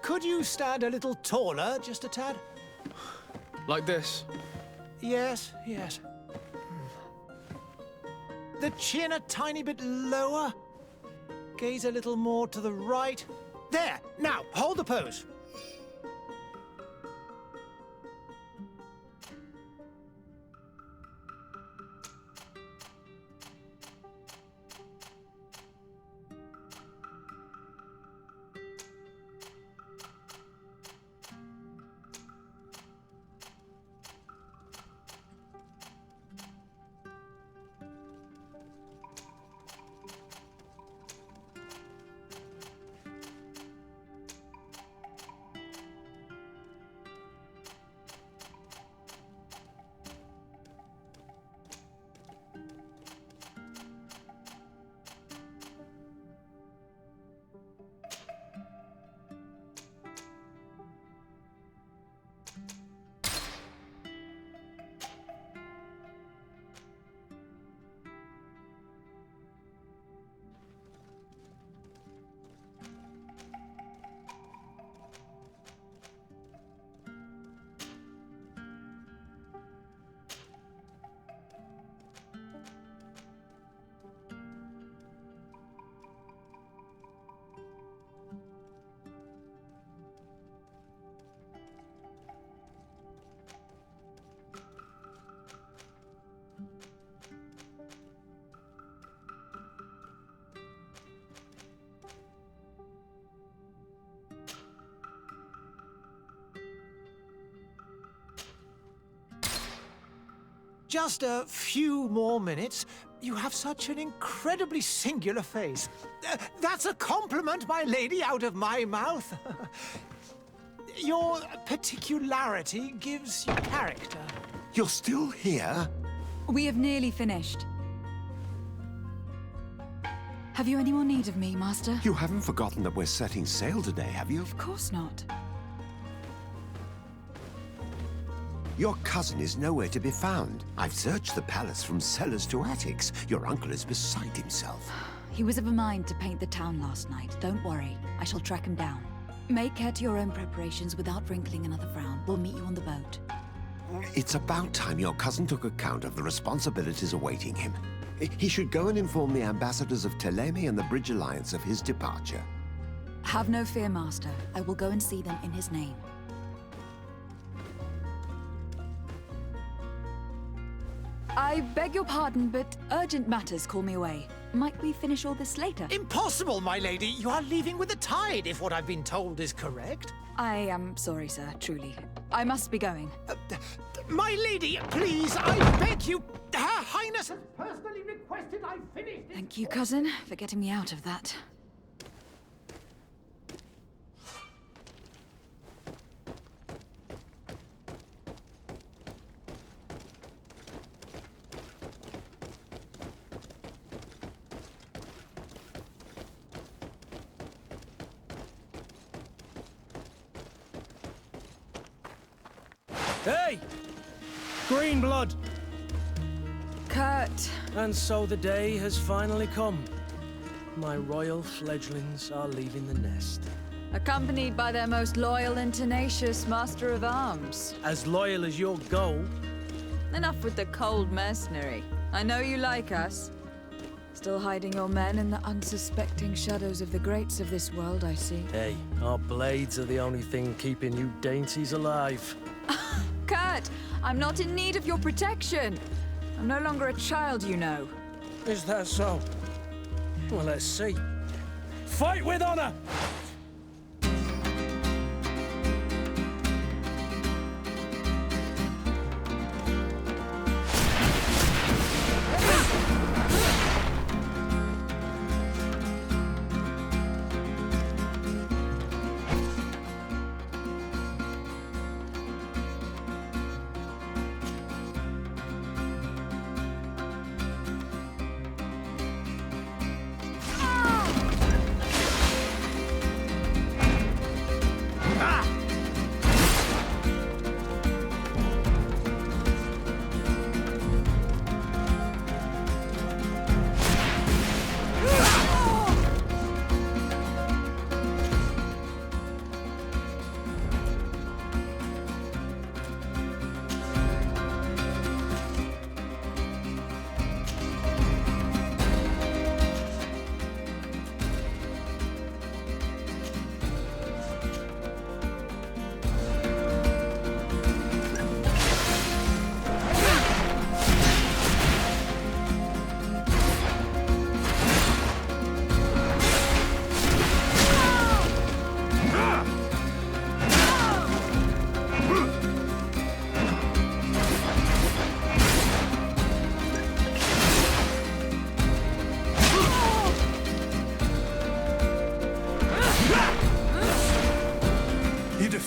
Could you stand a little taller, just a tad? Like this? Yes, yes. The chin a tiny bit lower. Gaze a little more to the right. There! Now, hold the pose. Just a few more minutes. You have such an incredibly singular face. That's a compliment, my lady, out of my mouth. Your particularity gives you character. You're still here? We have nearly finished. Have you any more need of me, Master? You haven't forgotten that we're setting sail today, have you? Of course not. Your cousin is nowhere to be found. I've searched the palace from cellars to attics. Your uncle is beside himself. He was of a mind to paint the town last night. Don't worry. I shall track him down. Make care to your own preparations without wrinkling another frown. We'll meet you on the boat. It's about time your cousin took account of the responsibilities awaiting him. He should go and inform the ambassadors of Theleme and the Bridge Alliance of his departure. Have no fear, Master. I will go and see them in his name. I beg your pardon, but urgent matters call me away. Might we finish all this later? Impossible, my lady. You are leaving with the tide, if what I've been told is correct. I am sorry, sir, truly. I must be going. My lady, please, I beg you. Her Highness has personally requested I finish this. Thank you, cousin, for getting me out of that. Hey! Green blood! Kurt! And so the day has finally come. My royal fledglings are leaving the nest. Accompanied by their most loyal and tenacious master of arms. As loyal as your gold. Enough with the cold mercenary. I know you like us. Still hiding your men in the unsuspecting shadows of the greats of this world, I see. Hey, our blades are the only thing keeping you dainties alive. Kurt, I'm not in need of your protection. I'm no longer a child, you know. Is that so? Well, let's see. Fight with honor!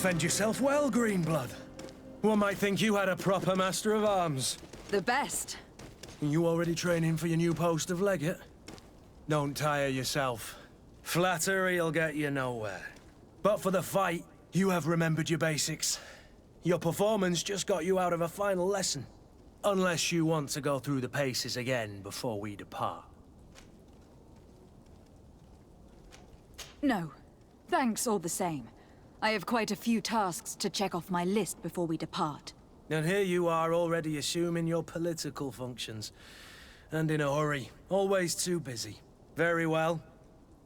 defend yourself well, Greenblood. One might think you had a proper master of arms. The best. You already training for your new post of legate? Don't tire yourself. Flattery'll get you nowhere. But for the fight, you have remembered your basics. Your performance just got you out of a final lesson. Unless you want to go through the paces again before we depart. No. Thanks all the same. I have quite a few tasks to check off my list before we depart. And here you are already assuming your political functions. And in a hurry. Always too busy. Very well.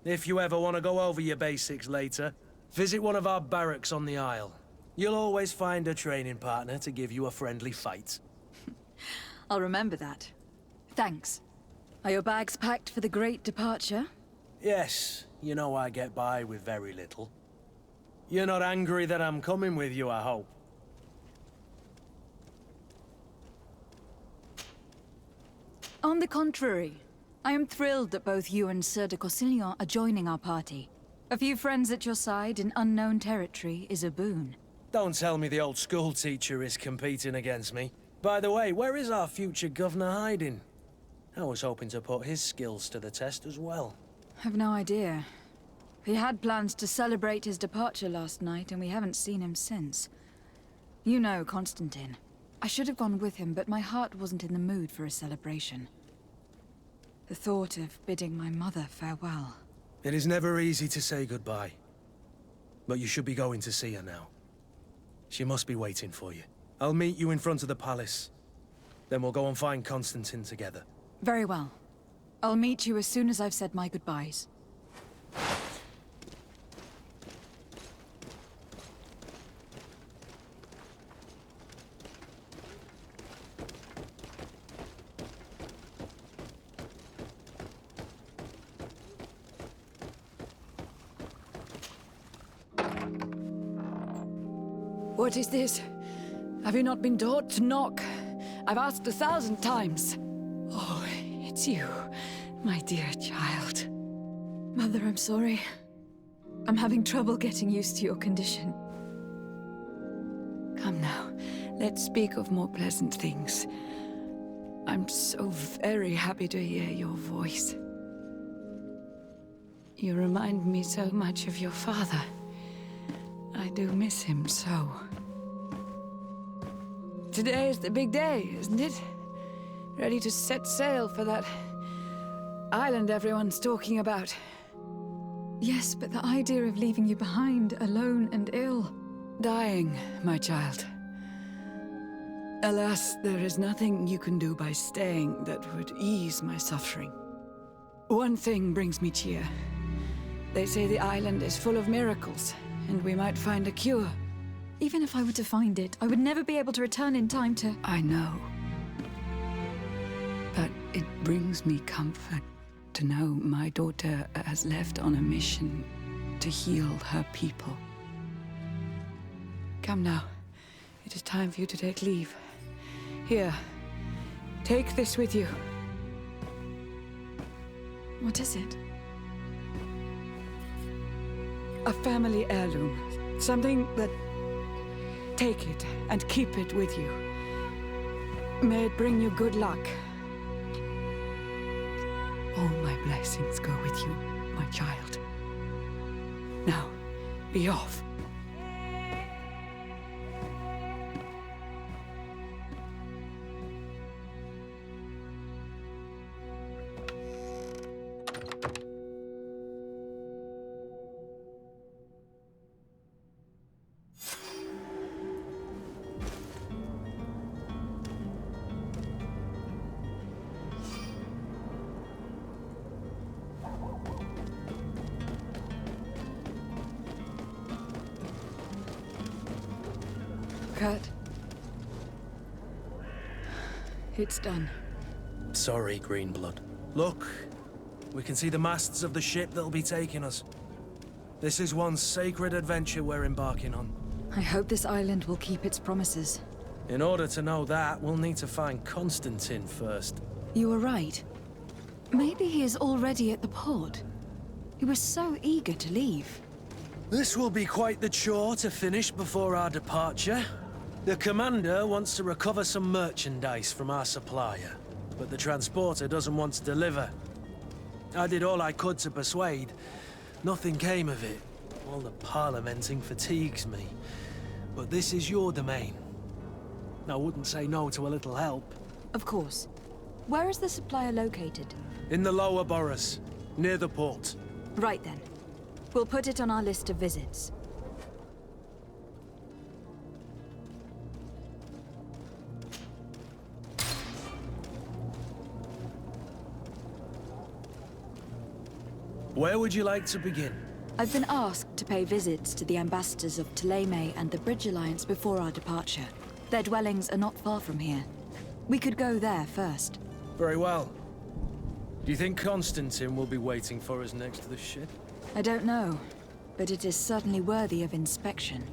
If you ever want to go over your basics later, visit one of our barracks on the Isle. You'll always find a training partner to give you a friendly fight. I'll remember that. Thanks. Are your bags packed for the great departure? Yes, you know I get by with very little. You're not angry that I'm coming with you, I hope. On the contrary, I am thrilled that both you and Sieur de Cossillon are joining our party. A few friends at your side in unknown territory is a boon. Don't tell me the old school teacher is competing against me. By the way, where is our future governor hiding? I was hoping to put his skills to the test as well. I've no idea. He had plans to celebrate his departure last night, and we haven't seen him since. You know Constantine. I should have gone with him, but my heart wasn't in the mood for a celebration. The thought of bidding my mother farewell. It is never easy to say goodbye. But you should be going to see her now. She must be waiting for you. I'll meet you in front of the palace. Then we'll go and find Constantine together. Very well. I'll meet you as soon as I've said my goodbyes. What is this? Have you not been taught to knock? I've asked 1,000 times. Oh, it's you, my dear child. Mother, I'm sorry. I'm having trouble getting used to your condition. Come now, let's speak of more pleasant things. I'm so very happy to hear your voice. You remind me so much of your father. I do miss him so. Today is the big day, isn't it? Ready to set sail for that island everyone's talking about. Yes, but the idea of leaving you behind, alone and ill... Dying, my child. Alas, there is nothing you can do by staying that would ease my suffering. One thing brings me cheer. They say the island is full of miracles, and we might find a cure. Even if I were to find it, I would never be able to return in time to... I know. But it brings me comfort to know my daughter has left on a mission to heal her people. Come now. It is time for you to take leave. Here, take this with you. What is it? A family heirloom. Something that... Take it and keep it with you. May it bring you good luck. All my blessings go with you, my child. Now, be off. Kurt. It's done. Sorry, Greenblood. Look, we can see the masts of the ship that'll be taking us. This is one sacred adventure we're embarking on. I hope this island will keep its promises. In order to know that, we'll need to find Constantine first. You were right. Maybe he is already at the port. He was so eager to leave. This will be quite the chore to finish before our departure. The commander wants to recover some merchandise from our supplier, but the transporter doesn't want to deliver. I did all I could to persuade. Nothing came of it. All the parliamenting fatigues me. But this is your domain. I wouldn't say no to a little help. Of course. Where is the supplier located? In the lower boroughs, near the port. Right then. We'll put it on our list of visits. Where would you like to begin? I've been asked to pay visits to the ambassadors of Theleme and the Bridge Alliance before our departure. Their dwellings are not far from here. We could go there first. Very well. Do you think Constantine will be waiting for us next to the ship? I don't know, but it is certainly worthy of inspection.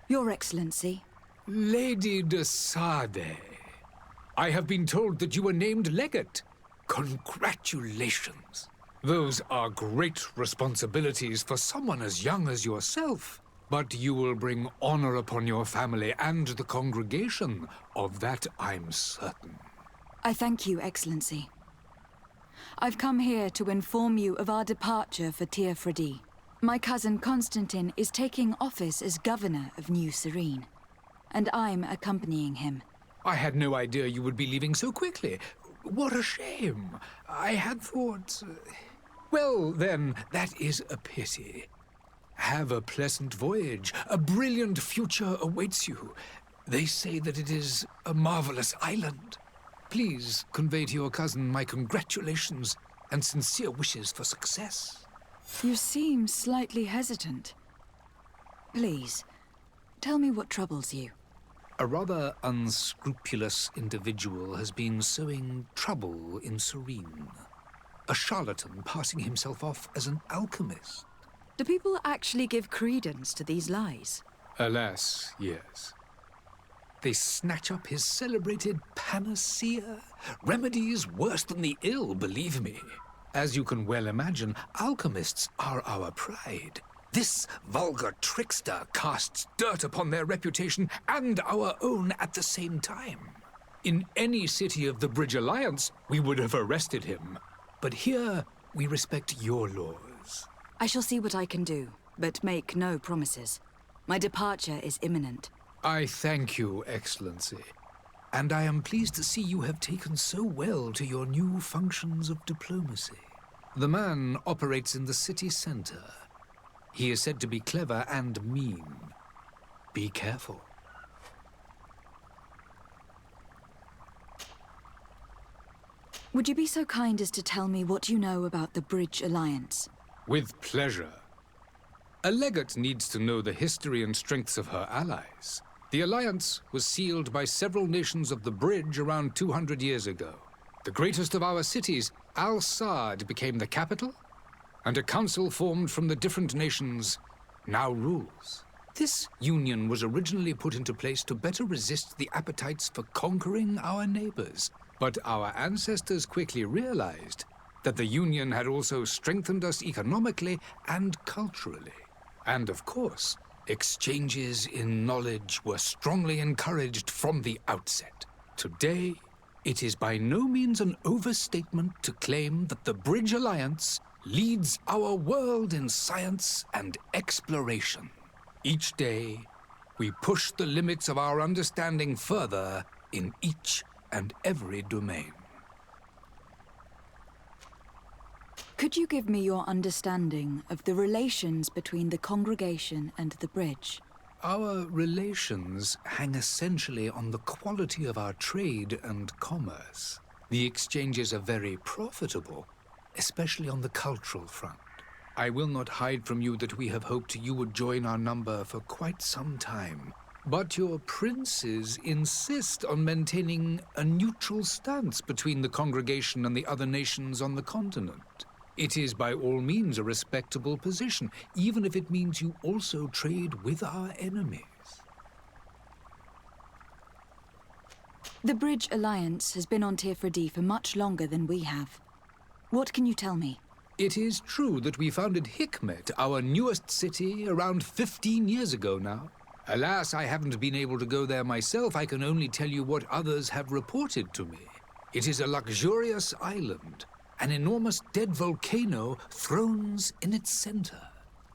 Your Excellency. Lady de Sade, I have been told that you were named legate. Congratulations. Those are great responsibilities for someone as young as yourself. But you will bring honor upon your family and the congregation. Of that I'm certain. I thank you, Excellency. I've come here to inform you of our departure for Teer Fradee. My cousin Constantine is taking office as governor of New Serene, and I'm accompanying him. I had no idea you would be leaving so quickly. What a shame. I had thought... Well, then, that is a pity. Have a pleasant voyage. A brilliant future awaits you. They say that it is a marvelous island. Please convey to your cousin my congratulations and sincere wishes for success. You seem slightly hesitant. Please, tell me what troubles you. A rather unscrupulous individual has been sowing trouble in Serene. A charlatan passing himself off as an alchemist. Do people actually give credence to these lies? Alas, yes. They snatch up his celebrated panacea. Remedies worse than the ill, believe me. As you can well imagine, alchemists are our pride. This vulgar trickster casts dirt upon their reputation and our own at the same time. In any city of the Bridge Alliance, we would have arrested him. But here, we respect your laws. I shall see what I can do, but make no promises. My departure is imminent. I thank you, Excellency. And I am pleased to see you have taken so well to your new functions of diplomacy. The man operates in the city center. He is said to be clever and mean. Be careful. Would you be so kind as to tell me what you know about the Bridge Alliance? With pleasure. A legate needs to know the history and strengths of her allies. The alliance was sealed by several nations of the Bridge around 200 years ago. The greatest of our cities, Al-Saad, became the capital, and a council formed from the different nations now rules. This union was originally put into place to better resist the appetites for conquering our neighbors. But our ancestors quickly realized that the union had also strengthened us economically and culturally. And of course, exchanges in knowledge were strongly encouraged from the outset. Today, it is by no means an overstatement to claim that the Bridge Alliance leads our world in science and exploration. Each day, we push the limits of our understanding further in each and every domain. Could you give me your understanding of the relations between the congregation and the bridge? Our relations hang essentially on the quality of our trade and commerce. The exchanges are very profitable, especially on the cultural front. I will not hide from you that we have hoped you would join our number for quite some time. But your princes insist on maintaining a neutral stance between the congregation and the other nations on the continent. It is by all means a respectable position, even if it means you also trade with our enemies. The Bridge Alliance has been on Teer Fradee for much longer than we have. What can you tell me? It is true that we founded Hikmet, our newest city, around 15 years ago now. Alas, I haven't been able to go there myself. I can only tell you what others have reported to me. It is a luxurious island. An enormous dead volcano thrones in its center.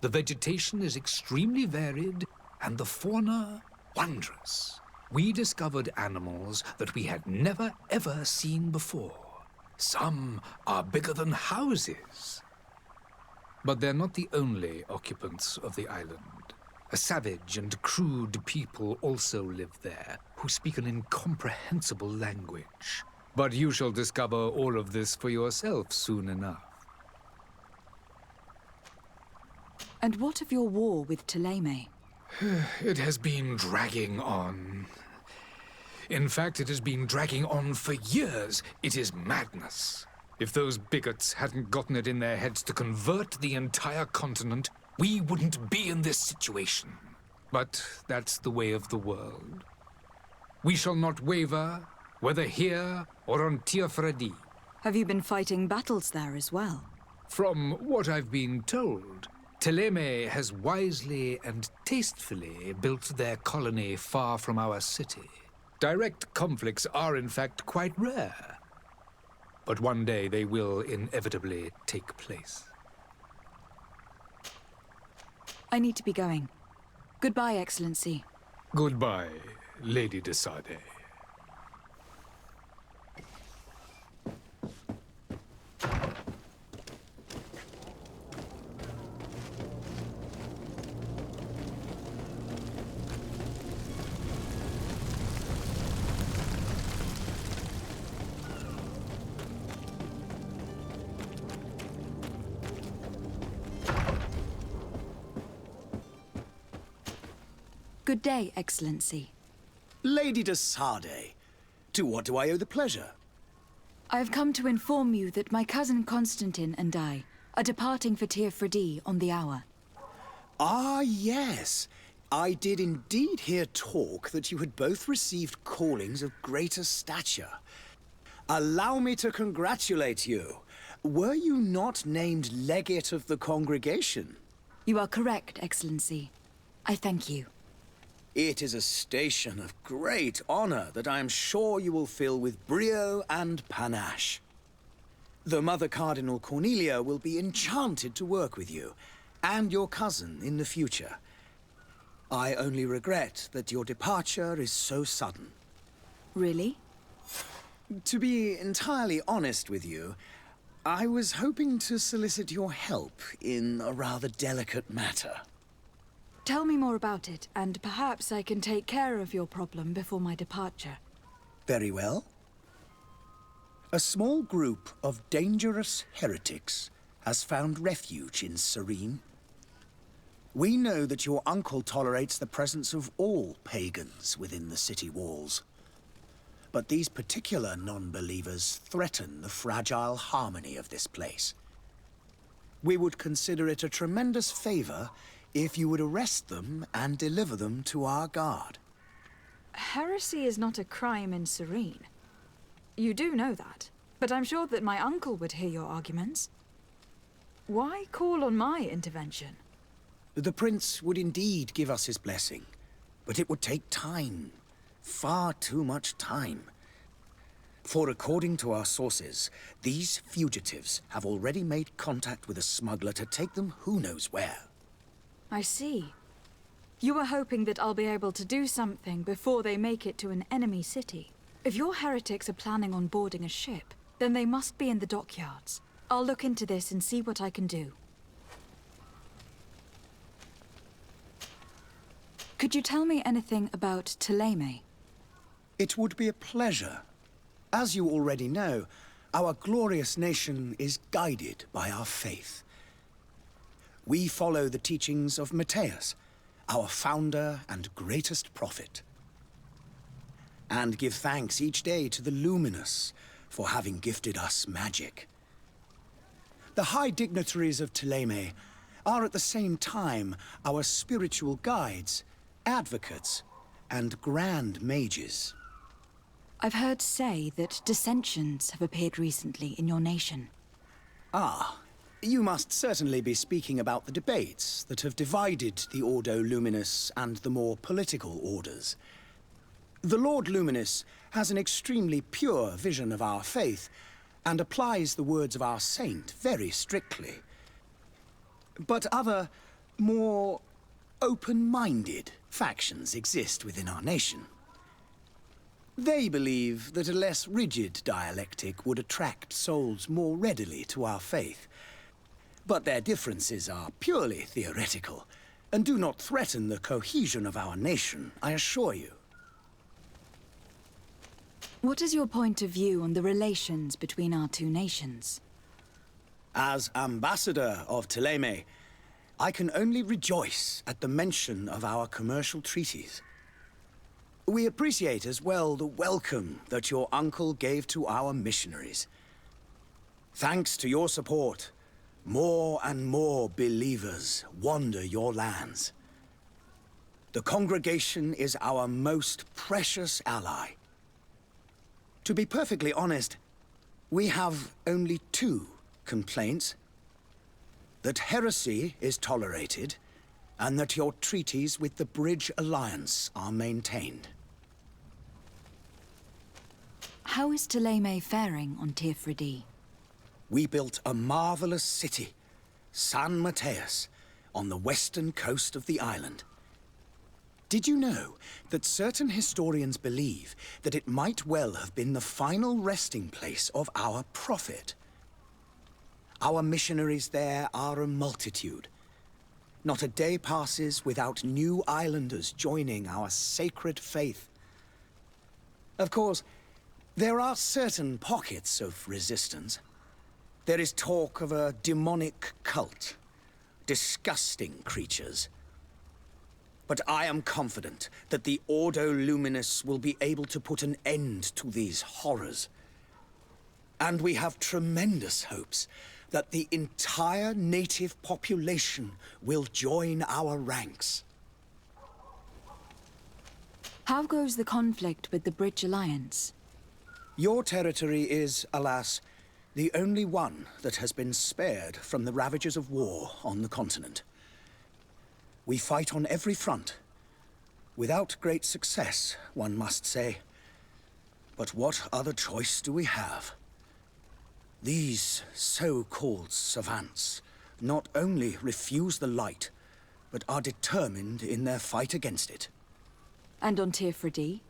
The vegetation is extremely varied, and the fauna wondrous. We discovered animals that we had never ever seen before. Some are bigger than houses. But they're not the only occupants of the island. A savage and crude people also live there, who speak an incomprehensible language. But you shall discover all of this for yourself soon enough. And what of your war with Theleme? It has been dragging on. In fact, it has been dragging on for years. It is madness. If those bigots hadn't gotten it in their heads to convert the entire continent, we wouldn't be in this situation. But that's the way of the world. We shall not waver, whether here or on Teer Fradee. Have you been fighting battles there as well? From what I've been told, Theleme has wisely and tastefully built their colony far from our city. Direct conflicts are in fact quite rare. But one day they will inevitably take place. I need to be going. Goodbye, Excellency. Goodbye, Lady de Sade. Good day, Excellency. Lady de Sade, to what do I owe the pleasure? I have come to inform you that my cousin Constantine and I are departing for Teer Fradee on the hour. Ah, yes. I did indeed hear talk that you had both received callings of greater stature. Allow me to congratulate you. Were you not named legate of the congregation? You are correct, Excellency. I thank you. It is a station of great honor that I am sure you will fill with brio and panache. The Mother Cardinal Cornelia will be enchanted to work with you, and your cousin in the future. I only regret that your departure is so sudden. Really? To be entirely honest with you, I was hoping to solicit your help in a rather delicate matter. Tell me more about it, and perhaps I can take care of your problem before my departure. Very well. A small group of dangerous heretics has found refuge in Serene. We know that your uncle tolerates the presence of all pagans within the city walls. But these particular non-believers threaten the fragile harmony of this place. We would consider it a tremendous favor if you would arrest them and deliver them to our guard. Heresy is not a crime in Serene. You do know that, but I'm sure that my uncle would hear your arguments. Why call on my intervention? The prince would indeed give us his blessing, but it would take time. Far too much time. For according to our sources, these fugitives have already made contact with a smuggler to take them who knows where. I see. You were hoping that I'll be able to do something before they make it to an enemy city. If your heretics are planning on boarding a ship, then they must be in the dockyards. I'll look into this and see what I can do. Could you tell me anything about Theleme? It would be a pleasure. As you already know, our glorious nation is guided by our faith. We follow the teachings of Matthias, our founder and greatest prophet, and give thanks each day to the Luminous for having gifted us magic. The high dignitaries of Theleme are at the same time our spiritual guides, advocates, and grand mages. I've heard say that dissensions have appeared recently in your nation. Ah, you must certainly be speaking about the debates that have divided the Ordo Luminous and the more political orders. The Lord Luminous has an extremely pure vision of our faith and applies the words of our saint very strictly. But other, more open-minded factions exist within our nation. They believe that a less rigid dialectic would attract souls more readily to our faith. But their differences are purely theoretical, and do not threaten the cohesion of our nation, I assure you. What is your point of view on the relations between our two nations? As ambassador of Theleme, I can only rejoice at the mention of our commercial treaties. We appreciate as well the welcome that your uncle gave to our missionaries. Thanks to your support, more and more believers wander your lands. The congregation is our most precious ally. To be perfectly honest, we have only two complaints. That heresy is tolerated, and that your treaties with the Bridge Alliance are maintained. How is Theleme faring on Teer Fradee? We built a marvelous city, San Matthias, on the western coast of the island. Did you know that certain historians believe that it might well have been the final resting place of our prophet? Our missionaries there are a multitude. Not a day passes without new islanders joining our sacred faith. Of course, there are certain pockets of resistance. There is talk of a demonic cult, disgusting creatures. But I am confident that the Ordo Luminous will be able to put an end to these horrors. And we have tremendous hopes that the entire native population will join our ranks. How goes the conflict with the Bridge Alliance? Your territory is, alas, the only one that has been spared from the ravages of war on the continent. We fight on every front. Without great success, one must say. But what other choice do we have? These so-called savants not only refuse the light, but are determined in their fight against it. And on Teer Fradee?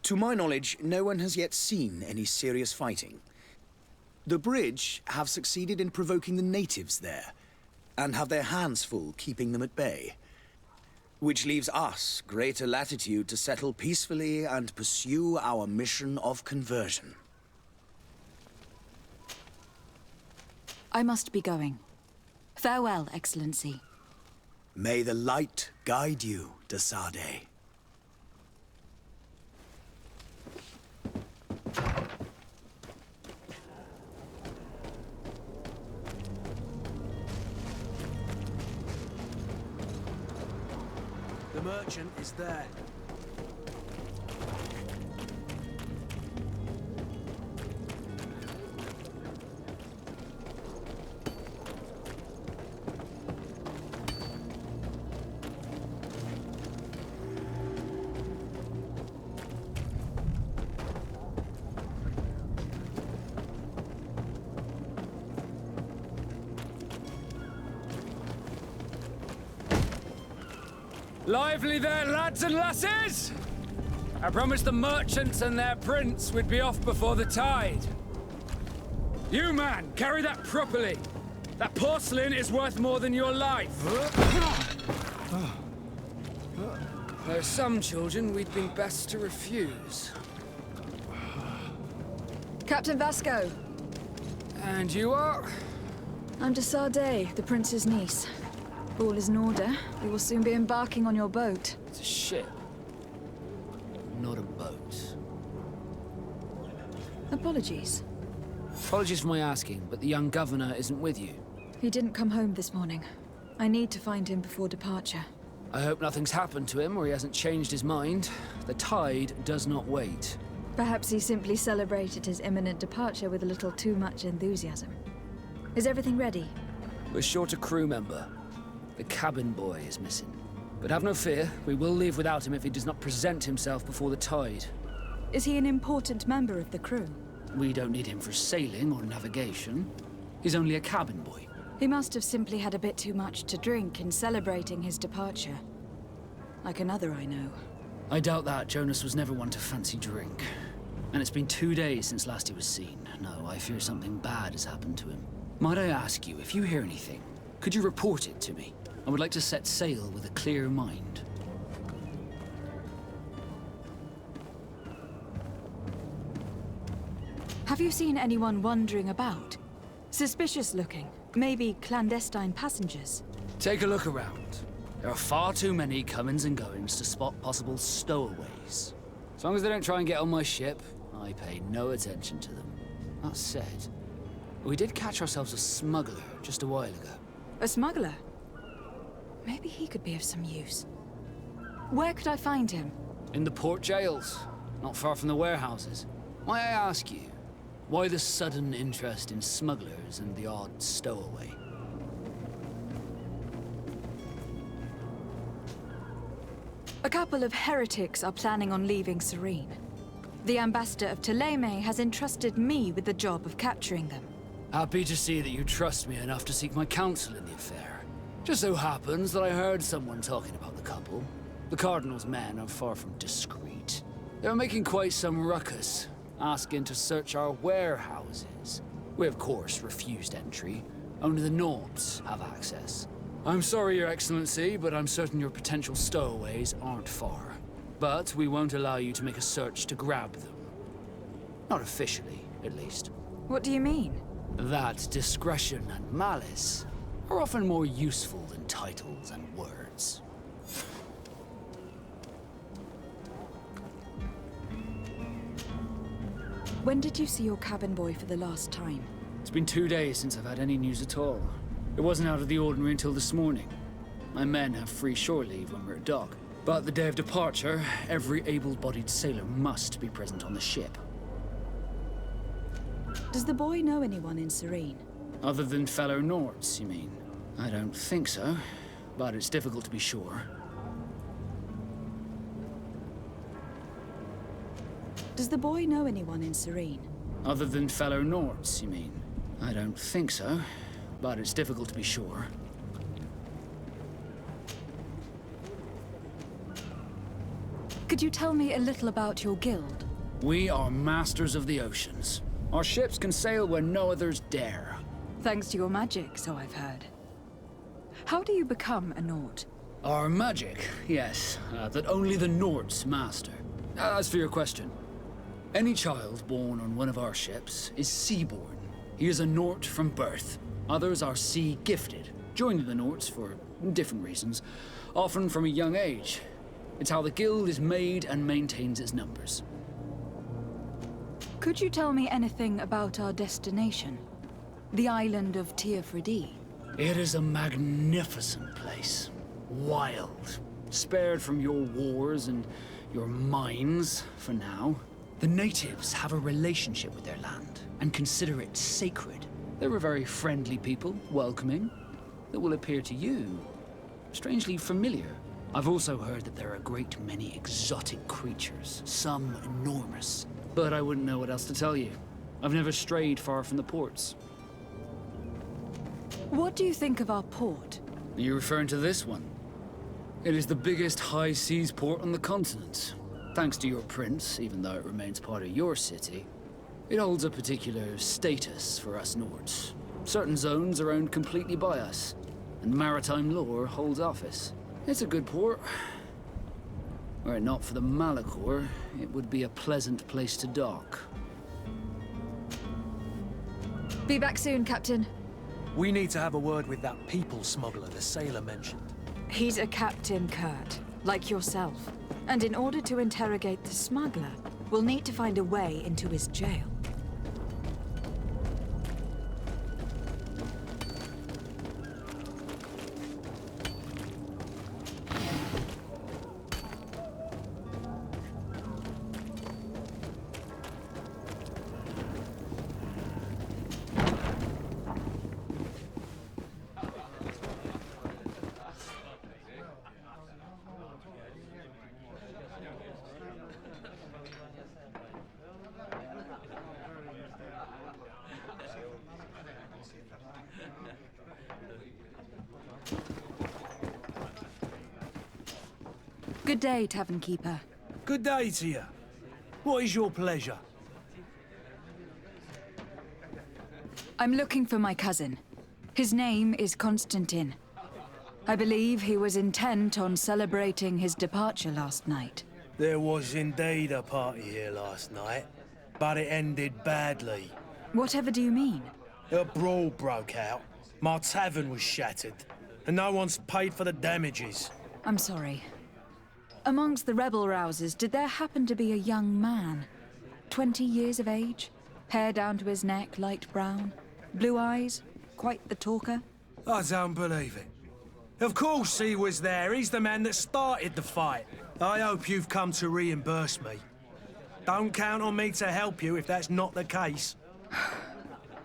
To my knowledge, no one has yet seen any serious fighting. The Bridge have succeeded in provoking the natives there, and have their hands full keeping them at bay. Which leaves us greater latitude to settle peacefully and pursue our mission of conversion. I must be going. Farewell, Excellency. May the light guide you, de Sade. The merchant is there. Lively there, lads and lasses! I promised the merchants and their prince we'd be off before the tide. You, man, carry that properly. That porcelain is worth more than your life. There are some children we'd been best to refuse. Captain Vasco. And you are? I'm de Fradee, the prince's niece. If all is in order, we will soon be embarking on your boat. It's a ship. Not a boat. Apologies. Apologies for my asking, but the young governor isn't with you. He didn't come home this morning. I need to find him before departure. I hope nothing's happened to him or he hasn't changed his mind. The tide does not wait. Perhaps he simply celebrated his imminent departure with a little too much enthusiasm. Is everything ready? We're short a crew member. The cabin boy is missing. But have no fear, we will leave without him if he does not present himself before the tide. Is he an important member of the crew? We don't need him for sailing or navigation. He's only a cabin boy. He must have simply had a bit too much to drink in celebrating his departure. Like another I know. I doubt that. Jonas was never one to fancy drink. And it's been 2 days since last he was seen. No, I fear something bad has happened to him. Might I ask you, if you hear anything, could you report it to me? I would like to set sail with a clear mind. Have you seen anyone wandering about? Suspicious looking. Maybe clandestine passengers. Take a look around. There are far too many comings and goings to spot possible stowaways. As long as they don't try and get on my ship, I pay no attention to them. That said, we did catch ourselves a smuggler just a while ago. A smuggler? Maybe he could be of some use. Where could I find him? In the port jails, not far from the warehouses. May I ask you, why the sudden interest in smugglers and the odd stowaway? A couple of heretics are planning on leaving Serene. The ambassador of Theleme has entrusted me with the job of capturing them. Happy to see that you trust me enough to seek my counsel in the affair. Just so happens that I heard someone talking about the couple. The Cardinal's men are far from discreet. They're making quite some ruckus, asking to search our warehouses. We, of course, refused entry. Only the Nords have access. I'm sorry, Your Excellency, but I'm certain your potential stowaways aren't far. But we won't allow you to make a search to grab them. Not officially, at least. What do you mean? That discretion and malice are often more useful than titles and words. When did you see your cabin boy for the last time? It's been 2 days since I've had any news at all. It wasn't out of the ordinary until this morning. My men have free shore leave when we're at dock. But the day of departure, every able-bodied sailor must be present on the ship. Does the boy know anyone in Serene? Other than fellow Nords, you mean? I don't think so, but it's difficult to be sure. Does the boy know anyone in Serene? Other than fellow Nords, you mean? I don't think so, but it's difficult to be sure. Could you tell me a little about your guild? We are masters of the oceans. Our ships can sail where no others dare. Thanks to your magic, so I've heard. How do you become a Nord? Our magic, yes, that only the Nords master. As for your question, any child born on one of our ships is sea-born. He is a Nord from birth. Others are sea-gifted, joining the Nords for different reasons, often from a young age. It's how the guild is made and maintains its numbers. Could you tell me anything about our destination? The island of Teer Fradee? It is a magnificent place. Wild. Spared from your wars and your mines, for now. The natives have a relationship with their land and consider it sacred. They're a very friendly people, welcoming, that will appear to you strangely familiar. I've also heard that there are a great many exotic creatures, some enormous. But I wouldn't know what else to tell you. I've never strayed far from the ports. What do you think of our port? Are you referring to this one? It is the biggest high seas port on the continent. Thanks to your prince, even though it remains part of your city, it holds a particular status for us Nords. Certain zones are owned completely by us, and maritime law holds office. It's a good port. Were it not for the Malachor, it would be a pleasant place to dock. Be back soon, Captain. We need to have a word with that people smuggler the sailor mentioned. He's a Captain Kurt, like yourself. And in order to interrogate the smuggler, we'll need to find a way into his jail. Good day, tavern keeper. Good day to you. What is your pleasure? I'm looking for my cousin. His name is Constantine. I believe he was intent on celebrating his departure last night. There was indeed a party here last night, but it ended badly. Whatever do you mean? A brawl broke out. My tavern was shattered, and no one's paid for the damages. I'm sorry. Amongst the rebel rousers, did there happen to be a young man? 20 years of age? Hair down to his neck, light brown? Blue eyes? Quite the talker? I don't believe it. Of course he was there. He's the man that started the fight. I hope you've come to reimburse me. Don't count on me to help you if that's not the case.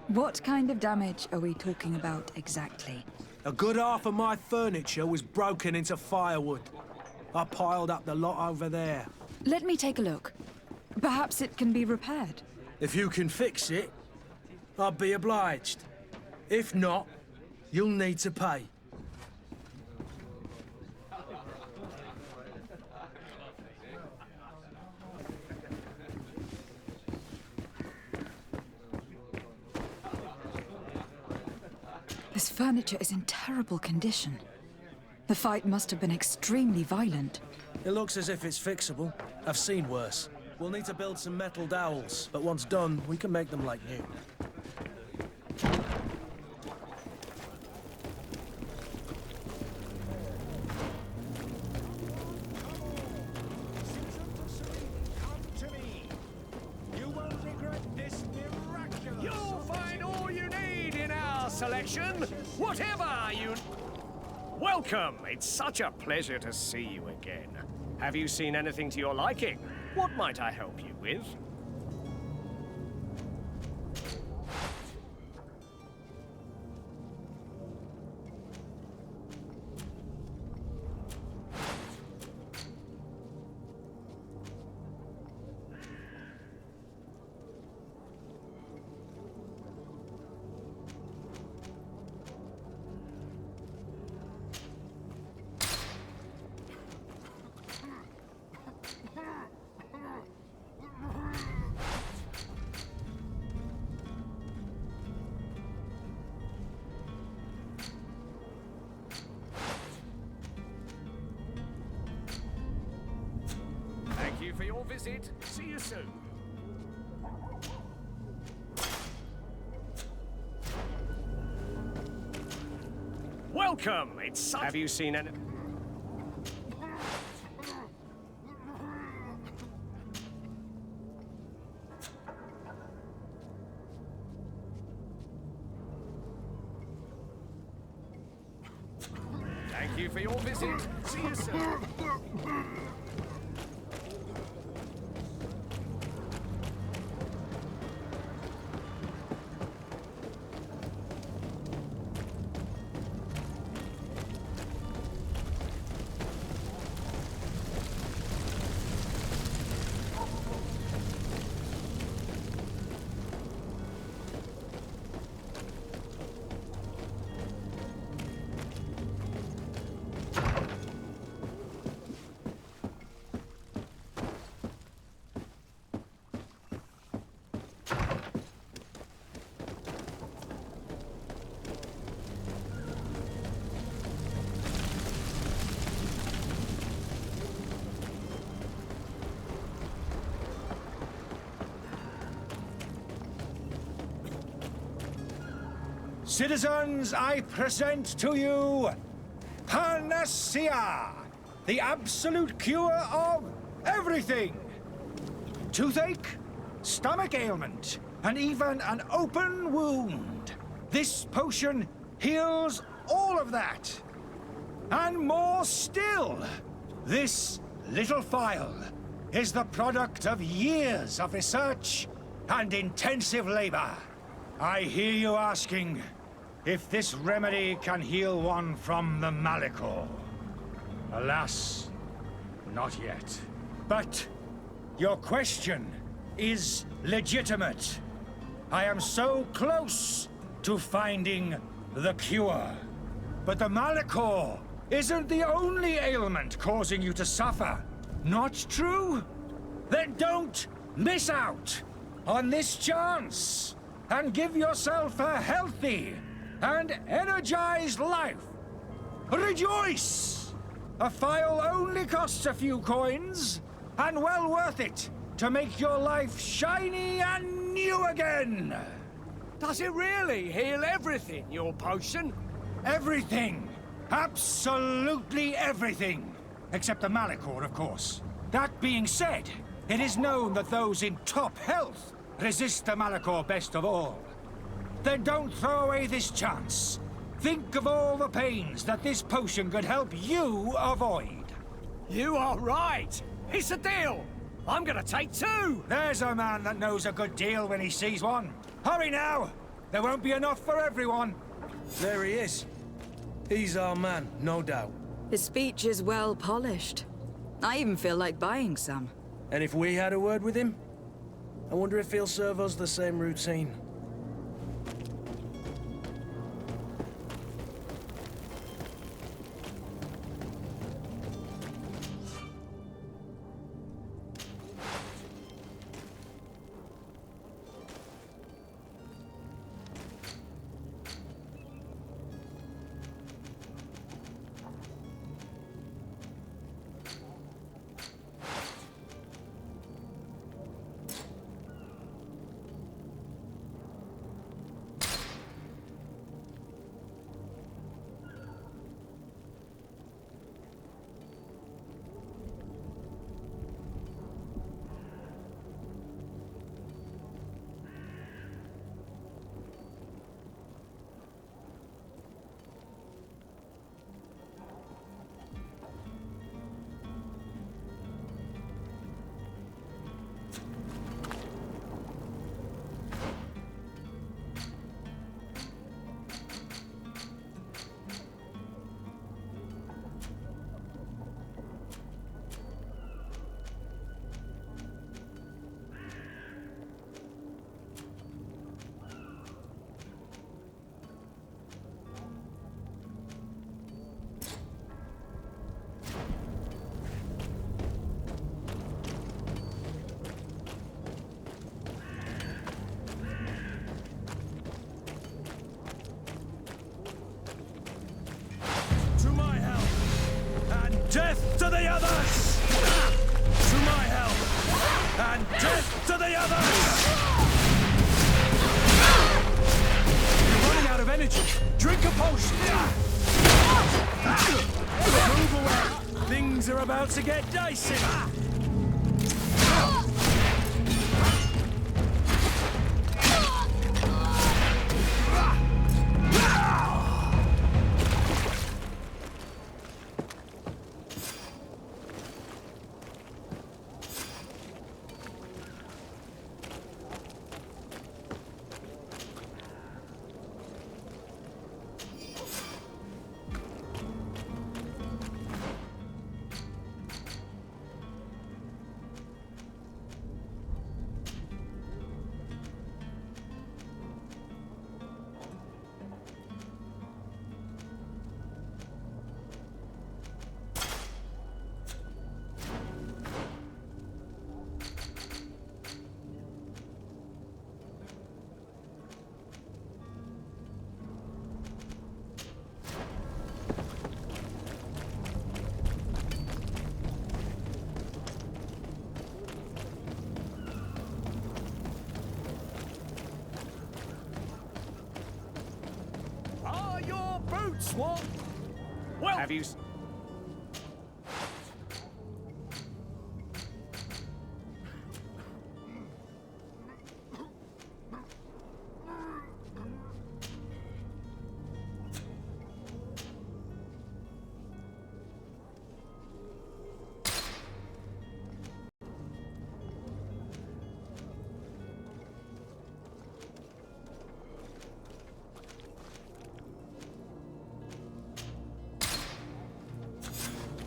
What kind of damage are we talking about exactly? A good half of my furniture was broken into firewood. I piled up the lot over there. Let me take a look. Perhaps it can be repaired. If you can fix it, I'll be obliged. If not, you'll need to pay. This furniture is in terrible condition. The fight must have been extremely violent. It looks as if it's fixable. I've seen worse. We'll need to build some metal dowels, but once done, we can make them like new. You'll find all you need in our selection, whatever you... Welcome! It's such a pleasure to see you again. Have you seen anything to your liking? What might I help you with? Thank you for your visit. See you soon. Welcome! It's such... Have you seen any... Thank you for your visit. See you soon. Citizens, I present to you Panacea, the absolute cure of everything. Toothache, stomach ailment, and even an open wound. This potion heals all of that. And more still, this little phial is the product of years of research and intensive labor. I hear you asking if this remedy can heal one from the Malachor. Alas, not yet. But your question is legitimate. I am so close to finding the cure. But the Malachor isn't the only ailment causing you to suffer. Not true? Then don't miss out on this chance and give yourself a healthy and energized life. Rejoice! A phial only costs a few coins, and well worth it to make your life shiny and new again. Does it really heal everything, your potion? Everything. Absolutely everything. Except the Malachor, of course. That being said, it is known that those in top health resist the Malachor best of all. Then don't throw away this chance. Think of all the pains that this potion could help you avoid. You are right. It's a deal. I'm gonna take two. There's a man that knows a good deal when he sees one. Hurry now. There won't be enough for everyone. There he is. He's our man, no doubt. His speech is well polished. I even feel like buying some. And if we had a word with him, I wonder if he'll serve us the same routine. Death to the others! To my help! And death to the others! You're running out of energy. Drink a potion! Move away! Things are about to get dicey! What? Well, have you...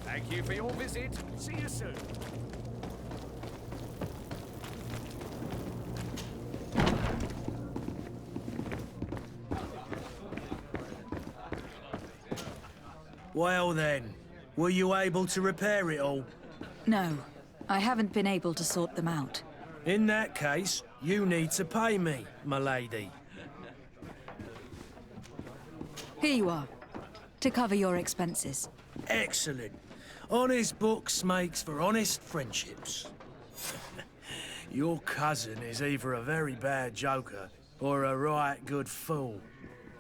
Thank you for your visit. See you soon. Well then, were you able to repair it all? No, I haven't been able to sort them out. In that case, you need to pay me, my lady. Here you are, to cover your expenses. Excellent. Honest books makes for honest friendships. Your cousin is either a very bad joker or a right good fool.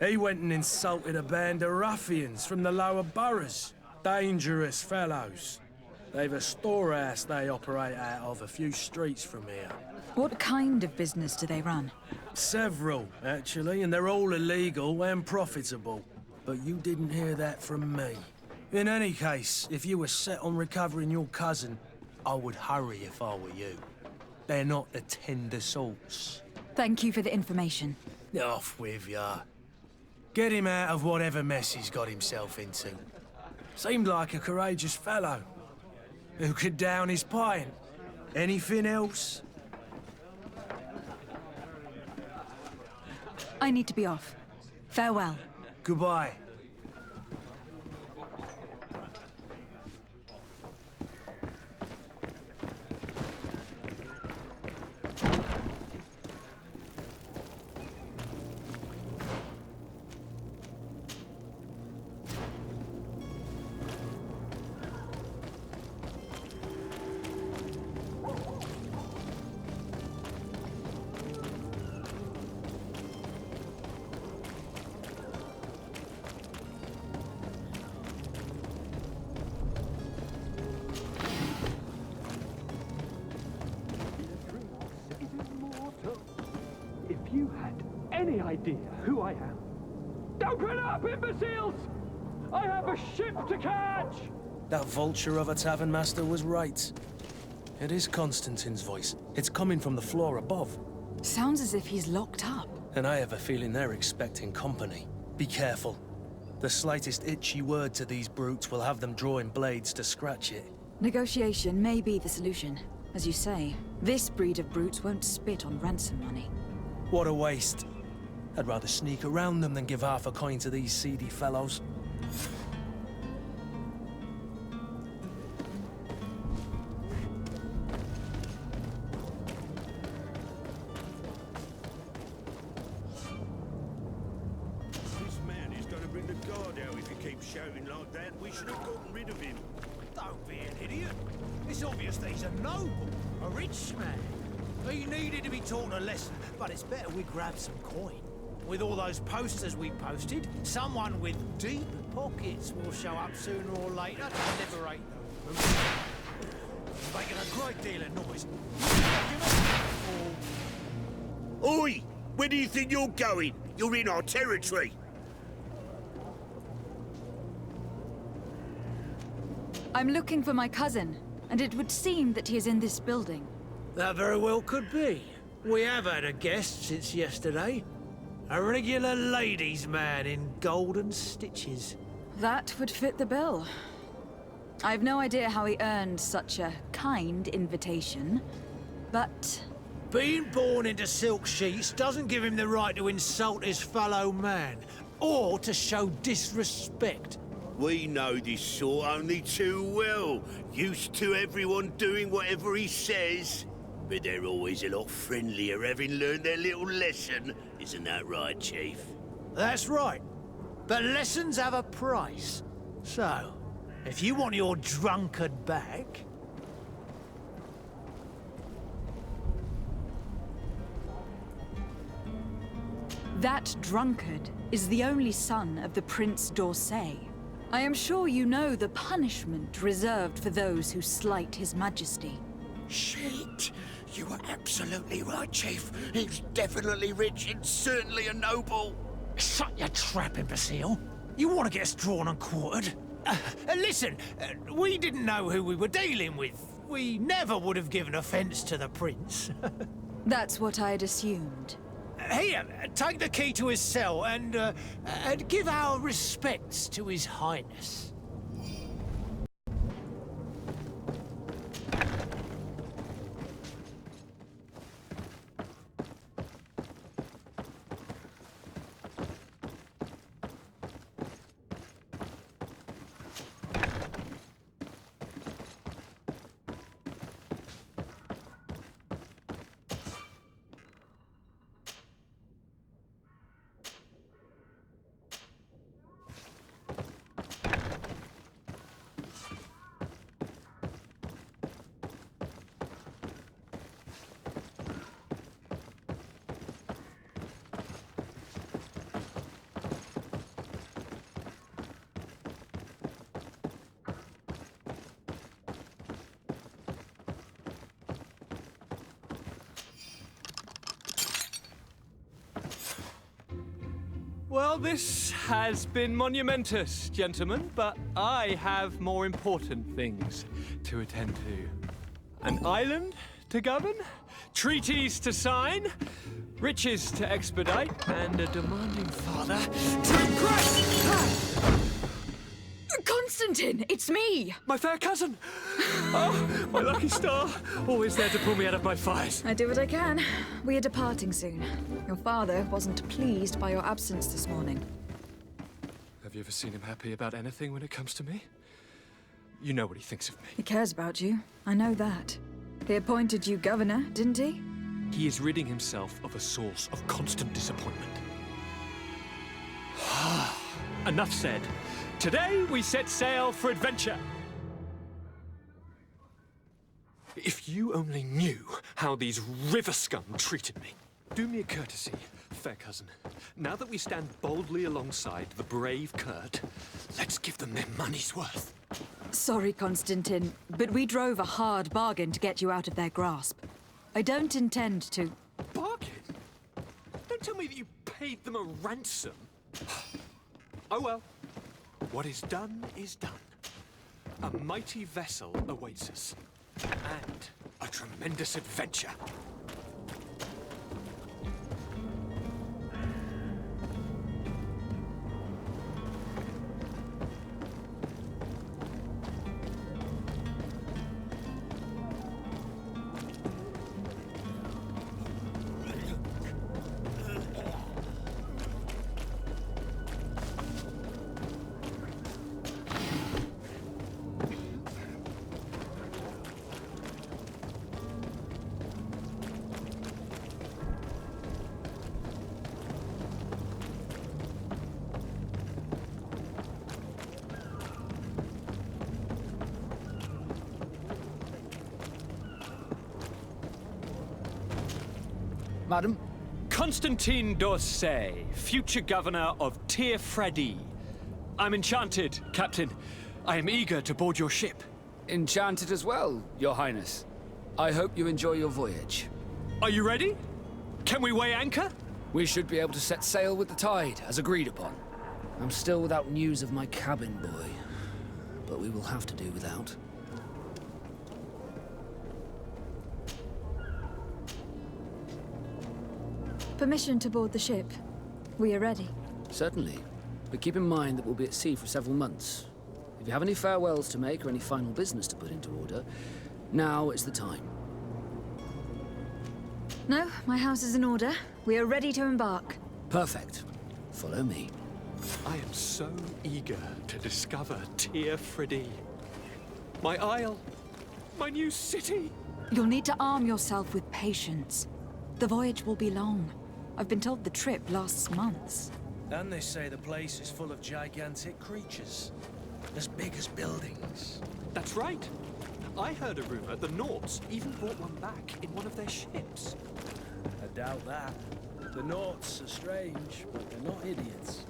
He went and insulted a band of ruffians from the lower boroughs. Dangerous fellows. They've a storehouse they operate out of a few streets from here. What kind of business do they run? Several, actually, and they're all illegal and profitable. But you didn't hear that from me. In any case, if you were set on recovering your cousin, I would hurry if I were you. They're not the tender sorts. Thank you for the information. Off with ya. Get him out of whatever mess he's got himself into. Seemed like a courageous fellow. Who could down his pint. Anything else? I need to be off. Farewell. Goodbye. If you had any idea who I am... Open up, imbeciles! I have a ship to catch! That vulture of a tavern master was right. It is Constantine's voice. It's coming from the floor above. Sounds as if he's locked up. And I have a feeling they're expecting company. Be careful. The slightest itchy word to these brutes will have them drawing blades to scratch it. Negotiation may be the solution. As you say, this breed of brutes won't spit on ransom money. What a waste. I'd rather sneak around them than give half a coin to these seedy fellows. This man is going to bring the guard out if he keeps shouting like that. We should have gotten rid of him. Don't be an idiot. It's obvious that he's a noble, a rich man. He needed to be taught a lesson, but it's better we grab some coin. With all those posters we posted, someone with deep pockets will show up sooner or later to liberate them. Making a great deal of noise. Oi! Where do you think you're going? You're in our territory. I'm looking for my cousin, and it would seem that he is in this building. That very well could be. We have had a guest since yesterday. A regular ladies' man in golden stitches. That would fit the bill. I've no idea how he earned such a kind invitation, but... Being born into silk sheets doesn't give him the right to insult his fellow man, or to show disrespect. We know this sort only too well. Used to everyone doing whatever he says. But they're always a lot friendlier having learned their little lesson. Isn't that right, Chief? That's right. But lessons have a price. So, if you want your drunkard back... That drunkard is the only son of the Prince d'Orsay. I am sure you know the punishment reserved for those who slight his majesty. Shit! You were absolutely right, Chief. He's definitely rich and certainly a noble. Shut your trap, imbecile. You want to get us drawn and quartered? Listen, we didn't know who we were dealing with. We never would have given offense to the prince. That's what I'd assumed. Here, take the key to his cell and give our respects to his highness. Well, this has been monumentous, gentlemen, but I have more important things to attend to. An island to govern, treaties to sign, riches to expedite, and a demanding father to impress! Constantine, it's me! My fair cousin! Oh, my lucky star. Always there to pull me out of my fires. I do what I can. We are departing soon. Your father wasn't pleased by your absence this morning. Have you ever seen him happy about anything when it comes to me? You know what he thinks of me. He cares about you. I know that. He appointed you governor, didn't he? He is ridding himself of a source of constant disappointment. Enough said. Today we set sail for adventure. If you only knew how these river scum treated me. Do me a courtesy, fair cousin. Now that we stand boldly alongside the brave Kurt, let's give them their money's worth. Sorry, Constantine, but we drove a hard bargain to get you out of their grasp. I don't intend to... Bargain? Don't tell me that you paid them a ransom. Oh well. What is done is done. A mighty vessel awaits us. And a tremendous adventure. Madam? Constantine d'Orsay, future governor of Teer Fradee. I'm enchanted, Captain. I am eager to board your ship. Enchanted as well, Your Highness. I hope you enjoy your voyage. Are you ready? Can we weigh anchor? We should be able to set sail with the tide, as agreed upon. I'm still without news of my cabin boy, but we will have to do without. Permission to board the ship. We are ready. Certainly. But keep in mind that we'll be at sea for several months. If you have any farewells to make or any final business to put into order, now is the time. No, my house is in order. We are ready to embark. Perfect. Follow me. I am so eager to discover Teer Fradee. My isle. My new city. You'll need to arm yourself with patience. The voyage will be long. I've been told the trip lasts months. And they say the place is full of gigantic creatures. As big as buildings. That's right. I heard a rumor the Nords even brought one back in one of their ships. I doubt that. The Naughts are strange, but they're not idiots.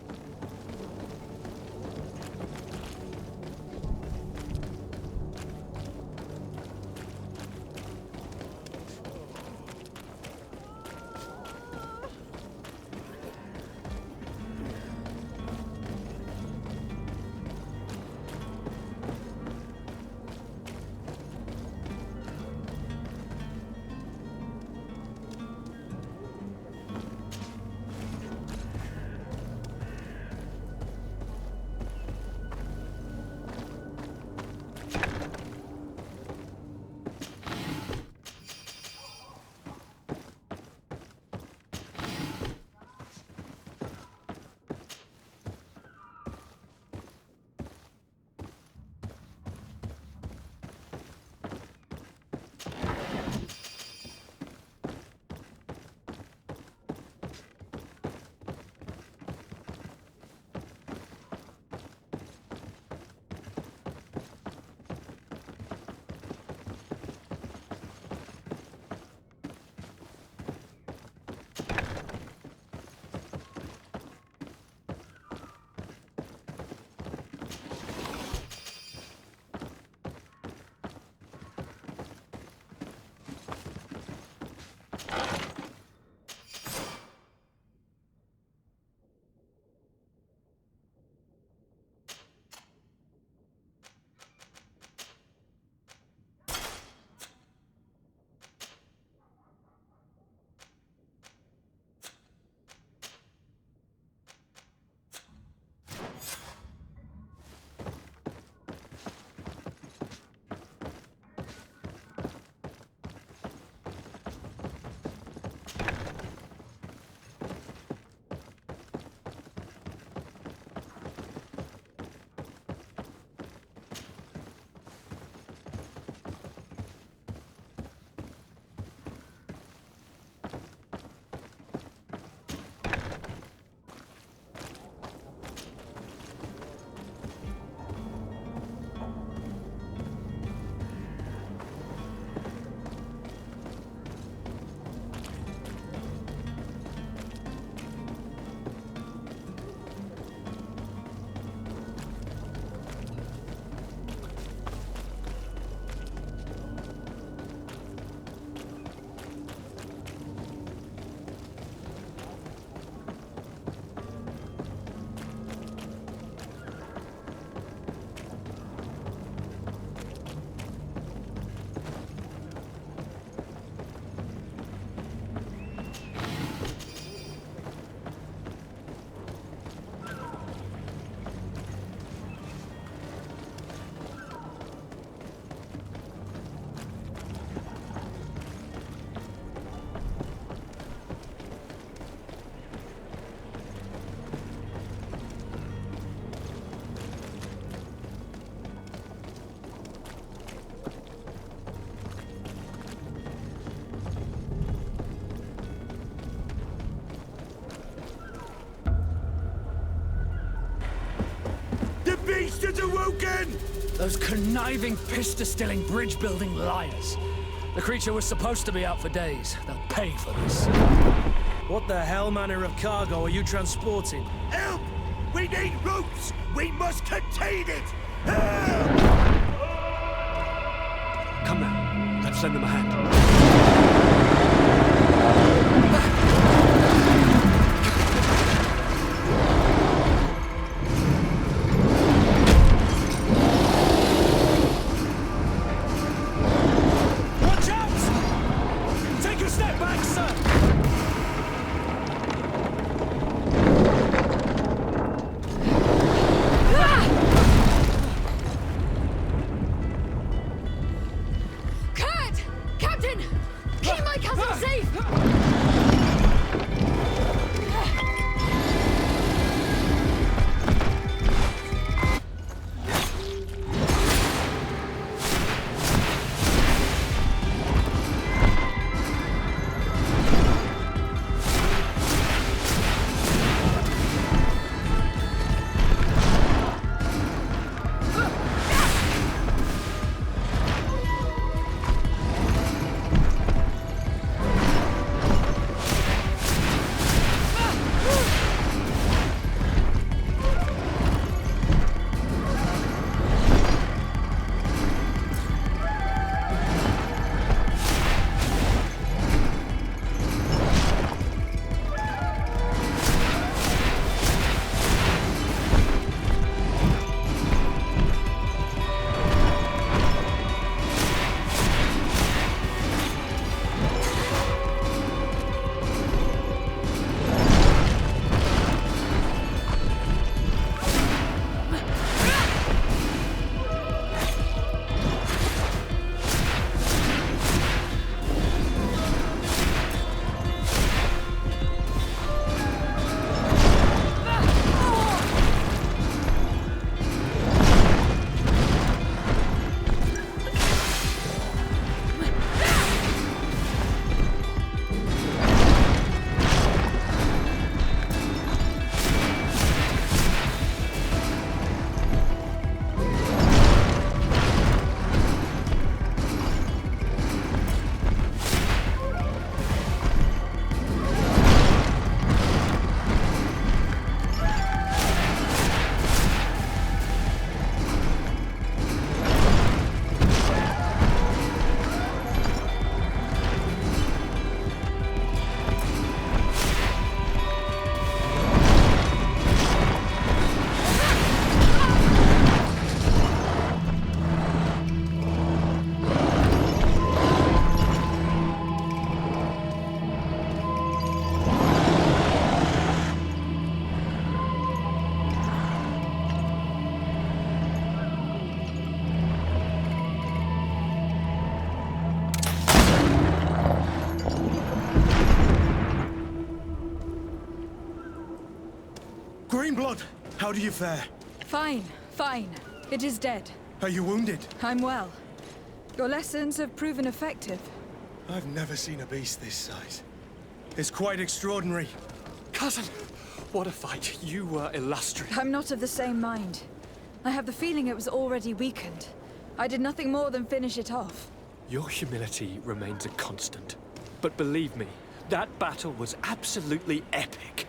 beast has awoken! Those conniving, piss-distilling, bridge-building liars. The creature was supposed to be out for days. They'll pay for this. What the hell manner of cargo are you transporting? Help! We need ropes! We must contain it! Help! Come now, let's lend them a hand. Watch out! Take a step back, sir! Captain! blood. How do you fare? Fine, fine. It is dead. Are you wounded? I'm well. Your lessons have proven effective. I've never seen a beast this size. It's quite extraordinary. Cousin, what a fight. You were illustrious. I'm not of the same mind. I have the feeling it was already weakened. I did nothing more than finish it off. Your humility remains a constant. But believe me, that battle was absolutely epic.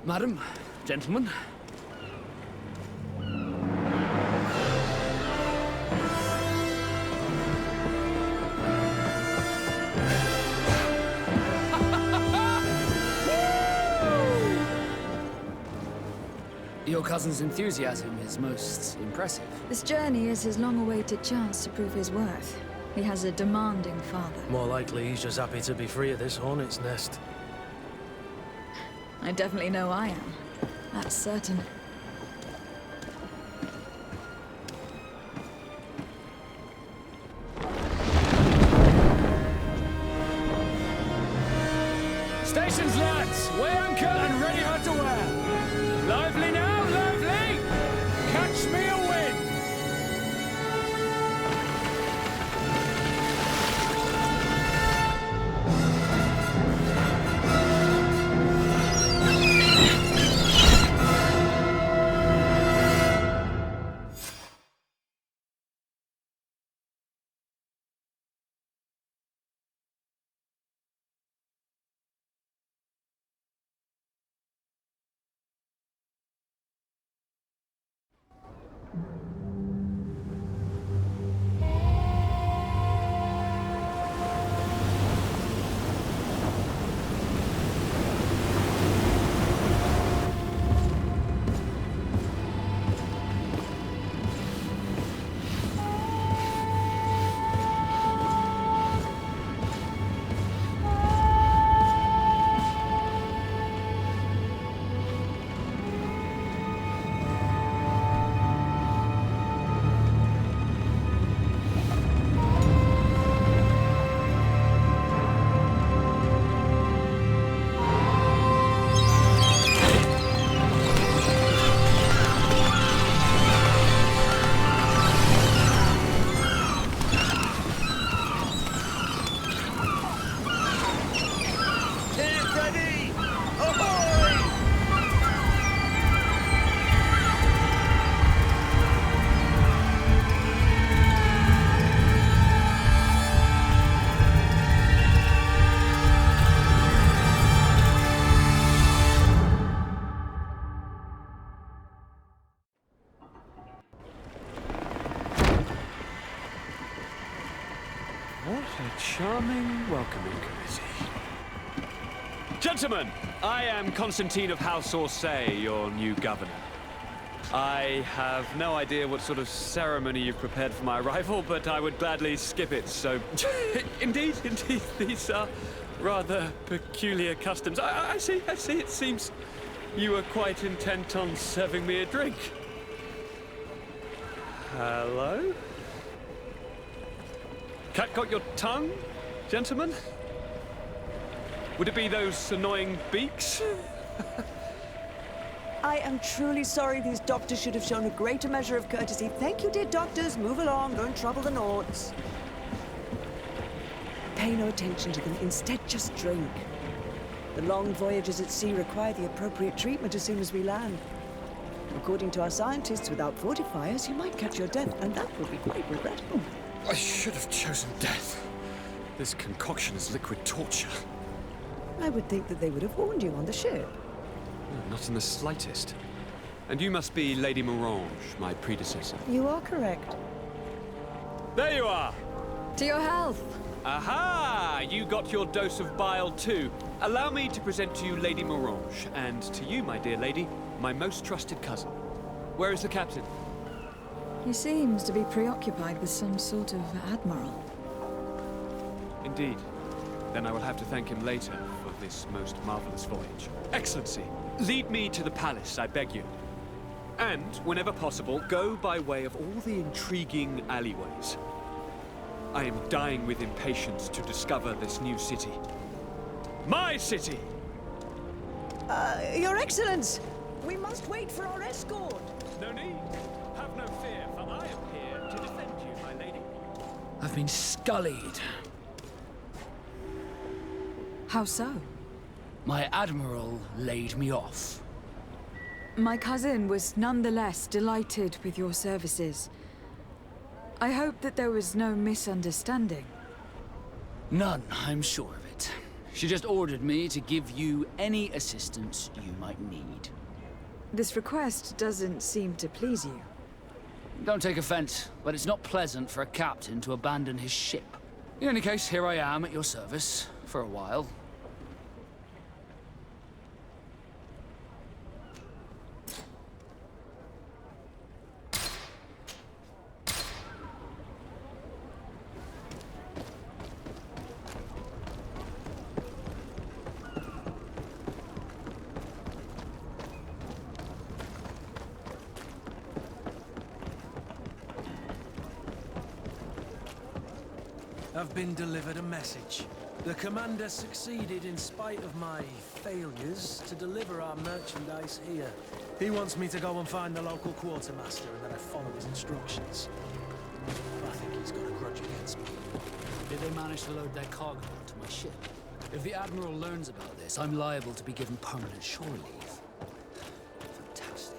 Madam, gentlemen. Your cousin's enthusiasm is most impressive. This journey is his long-awaited chance to prove his worth. He has a demanding father. More likely he's just happy to be free of this hornet's nest. I definitely know I am. That's certain. Stations, lads! Weigh anchor and ready her to wear! Lively now, lively! Catch me a wind! welcoming committee. Gentlemen, I am Constantine of House Orsay, your new governor. I have no idea what sort of ceremony you've prepared for my arrival, but I would gladly skip it, so... indeed, these are rather peculiar customs. I see, it seems you are quite intent on serving me a drink. Hello? Cat got your tongue, gentlemen? Would it be those annoying beaks? I am truly sorry. These doctors should have shown a greater measure of courtesy. Thank you, dear doctors. Move along. Don't trouble the Nords. Pay no attention to them. Instead, just drink. The long voyages at sea require the appropriate treatment as soon as we land. According to our scientists, without fortifiers, you might catch your death, and that would be quite regrettable. I should have chosen death. This concoction is liquid torture. I would think that they would have warned you on the ship. Not in the slightest. And you must be Lady Morange, my predecessor. You are correct. There you are! To your health! Aha! You got your dose of bile too. Allow me to present to you Lady Morange, and to you, my dear lady, my most trusted cousin. Where is the captain? He seems to be preoccupied with some sort of admiral. Indeed. Then I will have to thank him later for this most marvelous voyage. Excellency, lead me to the palace, I beg you. And, whenever possible, go by way of all the intriguing alleyways. I am dying with impatience to discover this new city. My city! Your Excellence! We must wait for our escort! No need. Have no fear, for I am here to defend you, my lady. I've been scullied. How so? My admiral laid me off. My cousin was nonetheless delighted with your services. I hope that there was no misunderstanding. None, I'm sure of it. She just ordered me to give you any assistance you might need. This request doesn't seem to please you. Don't take offense, but it's not pleasant for a captain to abandon his ship. In any case, here I am at your service, for a while. I've been delivered a message. The commander succeeded in spite of my failures to deliver our merchandise here. He wants me to go and find the local quartermaster and that I follow his instructions. I think he's got a grudge against me. Did they manage to load their cargo onto my ship? If the Admiral learns about this, I'm liable to be given permanent shore leave. Fantastic.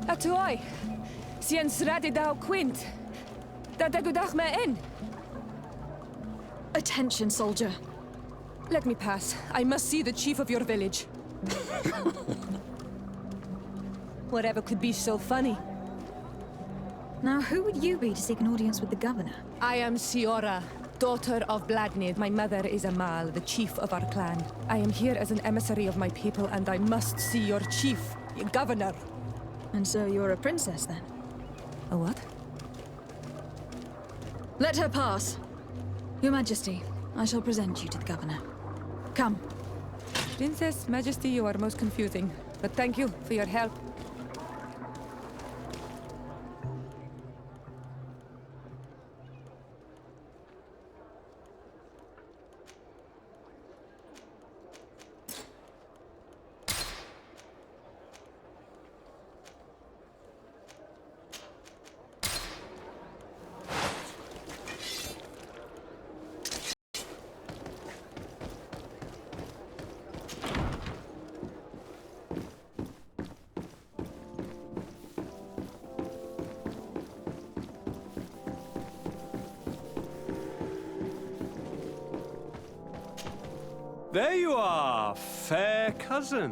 Atuai, sien srade dau quint. Da dagudach me in. Attention, soldier. Let me pass. I must see the chief of your village. Whatever could be so funny. Now, who would you be to seek an audience with the governor? I am Siora, daughter of Bladnid. My mother is Amal, the chief of our clan. I am here as an emissary of my people, and I must see your chief, your governor. And so you're a princess, then? A what? Let her pass. Your Majesty, I shall present you to the governor. Come. Princess, Majesty, you are most confusing. But thank you for your help. There you are, fair cousin.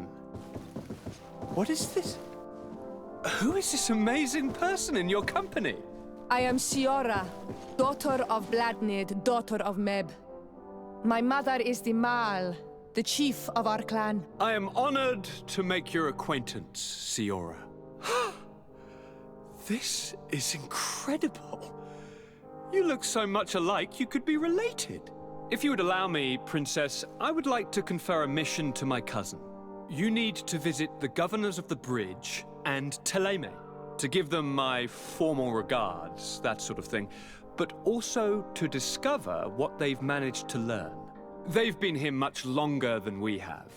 What is this? Who is this amazing person in your company? I am Siora, daughter of Bladnid, daughter of Meb. My mother is the Mal, the chief of our clan. I am honored to make your acquaintance, Siora. This is incredible. You look so much alike you could be related. If you would allow me, Princess, I would like to confer a mission to my cousin. You need to visit the governors of the bridge and Theleme, to give them my formal regards, that sort of thing, but also to discover what they've managed to learn. They've been here much longer than we have.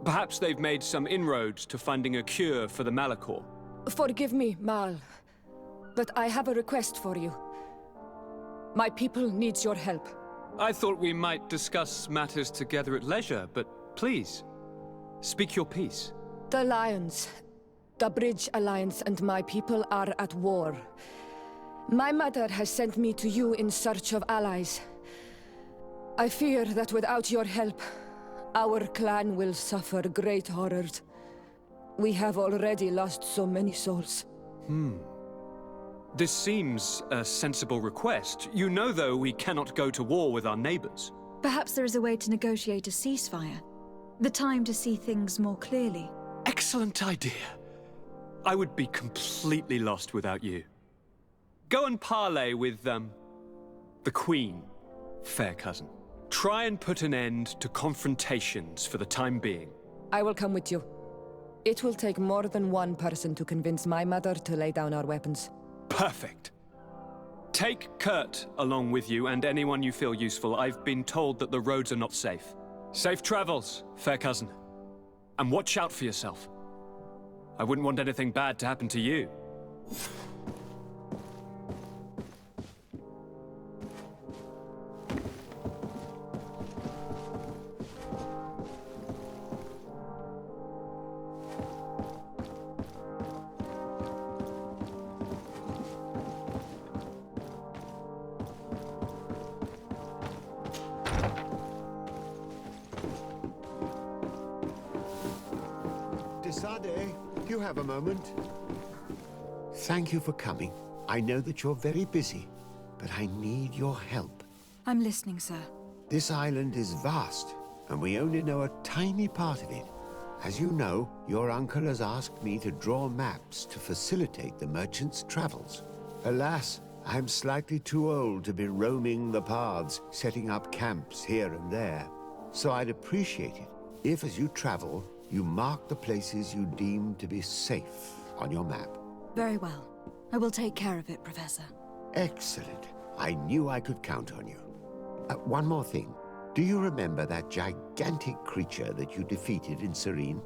Perhaps they've made some inroads to finding a cure for the Malachor. Forgive me, Mal, but I have a request for you. My people needs your help. I thought we might discuss matters together at leisure, but please, speak your piece. The Lions, the Bridge Alliance and my people are at war. My mother has sent me to you in search of allies. I fear that without your help, our clan will suffer great horrors. We have already lost so many souls. This seems a sensible request. You know, though, we cannot go to war with our neighbors. Perhaps there is a way to negotiate a ceasefire. The time to see things more clearly. Excellent idea. I would be completely lost without you. Go and parley with, the Queen, fair cousin. Try and put an end to confrontations for the time being. I will come with you. It will take more than one person to convince my mother to lay down our weapons. Perfect. Take Kurt along with you and anyone you feel useful. I've been told that the roads are not safe. Safe travels, fair cousin. And watch out for yourself. I wouldn't want anything bad to happen to you. Sade, you have a moment? Thank you for coming. I know that you're very busy, but I need your help. I'm listening, sir. This island is vast, and we only know a tiny part of it. As you know, your uncle has asked me to draw maps to facilitate the merchants' travels. Alas, I'm slightly too old to be roaming the paths, setting up camps here and there. So I'd appreciate it if, as you travel, you mark the places you deem to be safe on your map. Very well. I will take care of it, Professor. Excellent. I knew I could count on you. One more thing. Do you remember that gigantic creature that you defeated in Serene?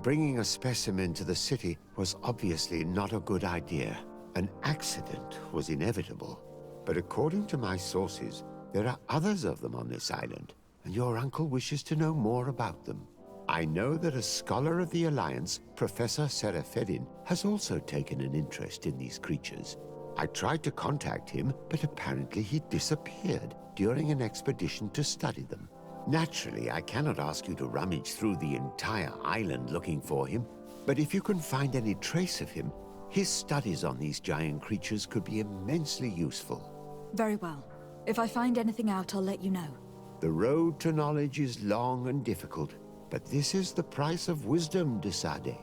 Bringing a specimen to the city was obviously not a good idea. An accident was inevitable. But according to my sources, there are others of them on this island, and your uncle wishes to know more about them. I know that a scholar of the Alliance, Professor Serafedin, has also taken an interest in these creatures. I tried to contact him, but apparently he disappeared during an expedition to study them. Naturally, I cannot ask you to rummage through the entire island looking for him, but if you can find any trace of him, his studies on these giant creatures could be immensely useful. Very well. If I find anything out, I'll let you know. The road to knowledge is long and difficult, but this is the price of wisdom, de Sade.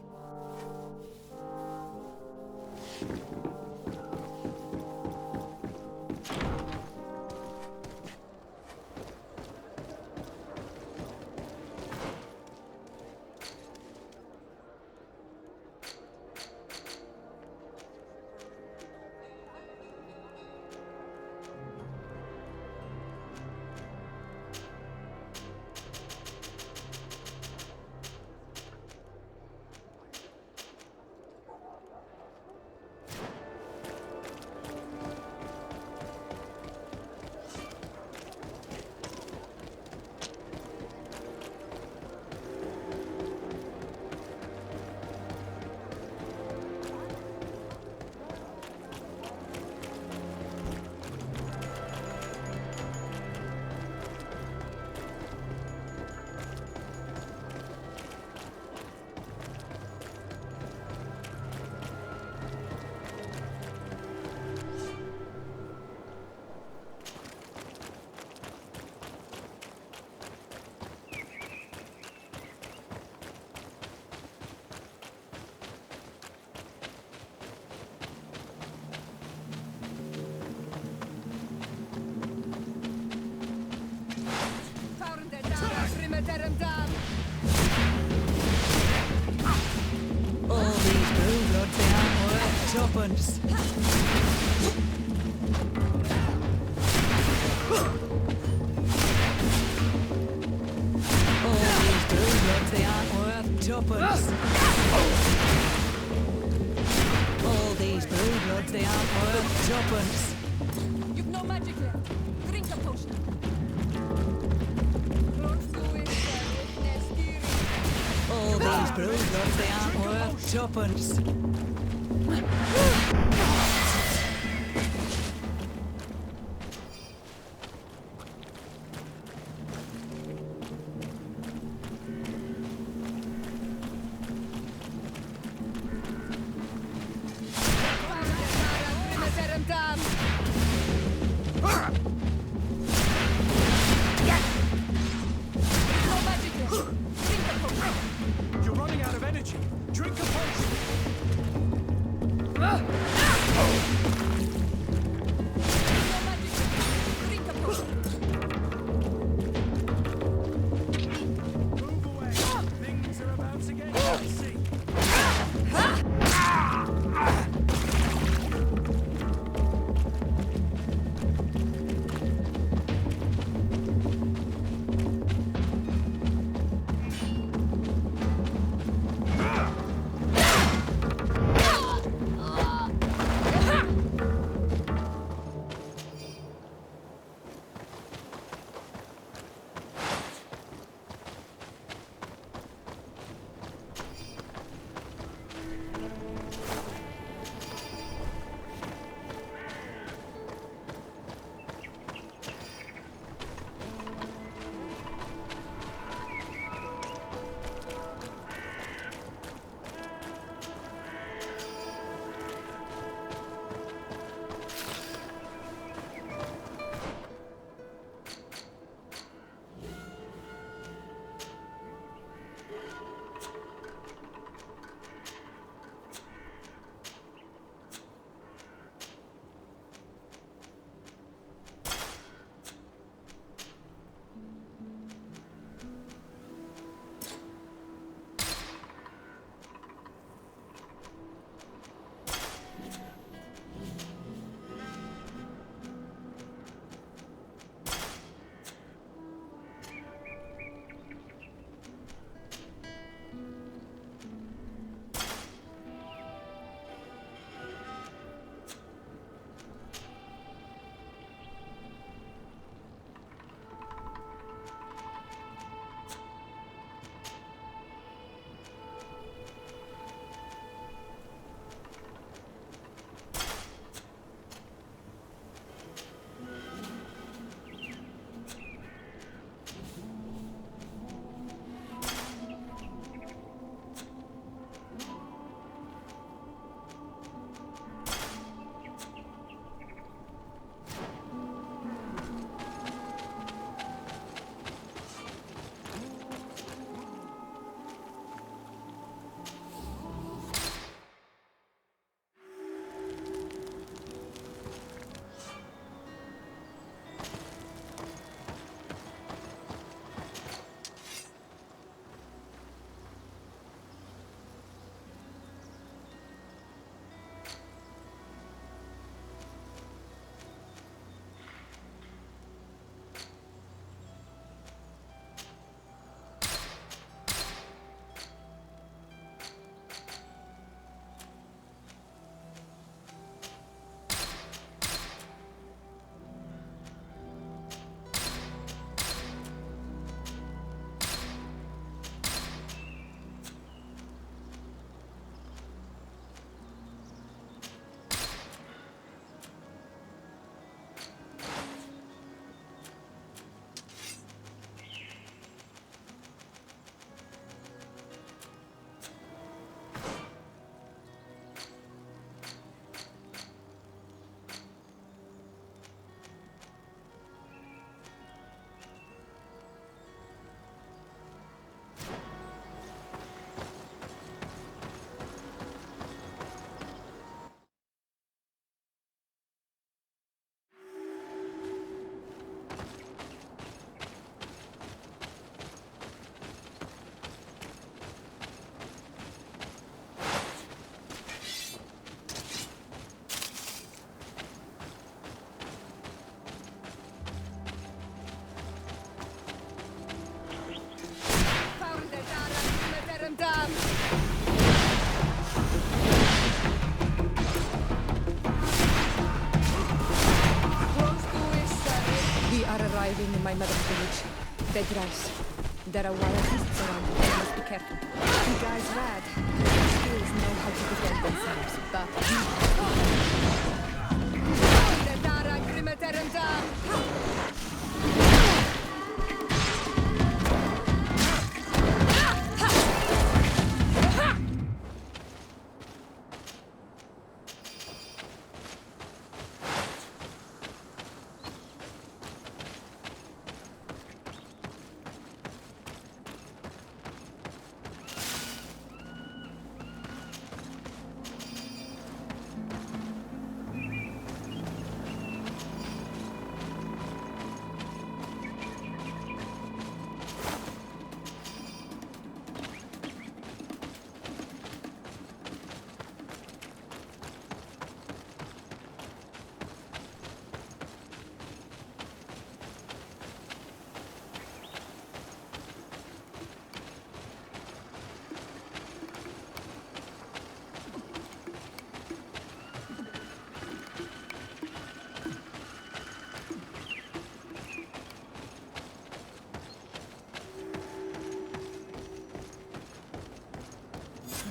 tuppence. All these blue-bloods, they aren't worth tuppence. All these blue-bloods, they aren't worth tuppence. You've no magic left. Drink a potion. All these blue-bloods, they aren't worth tuppence. You're running out of energy. Drink a potion. Move away. Things are about to get dicey. my mother's village. They dress. There are wild beasts around. You must be careful. You guys rad. Your skills know how to defend themselves, but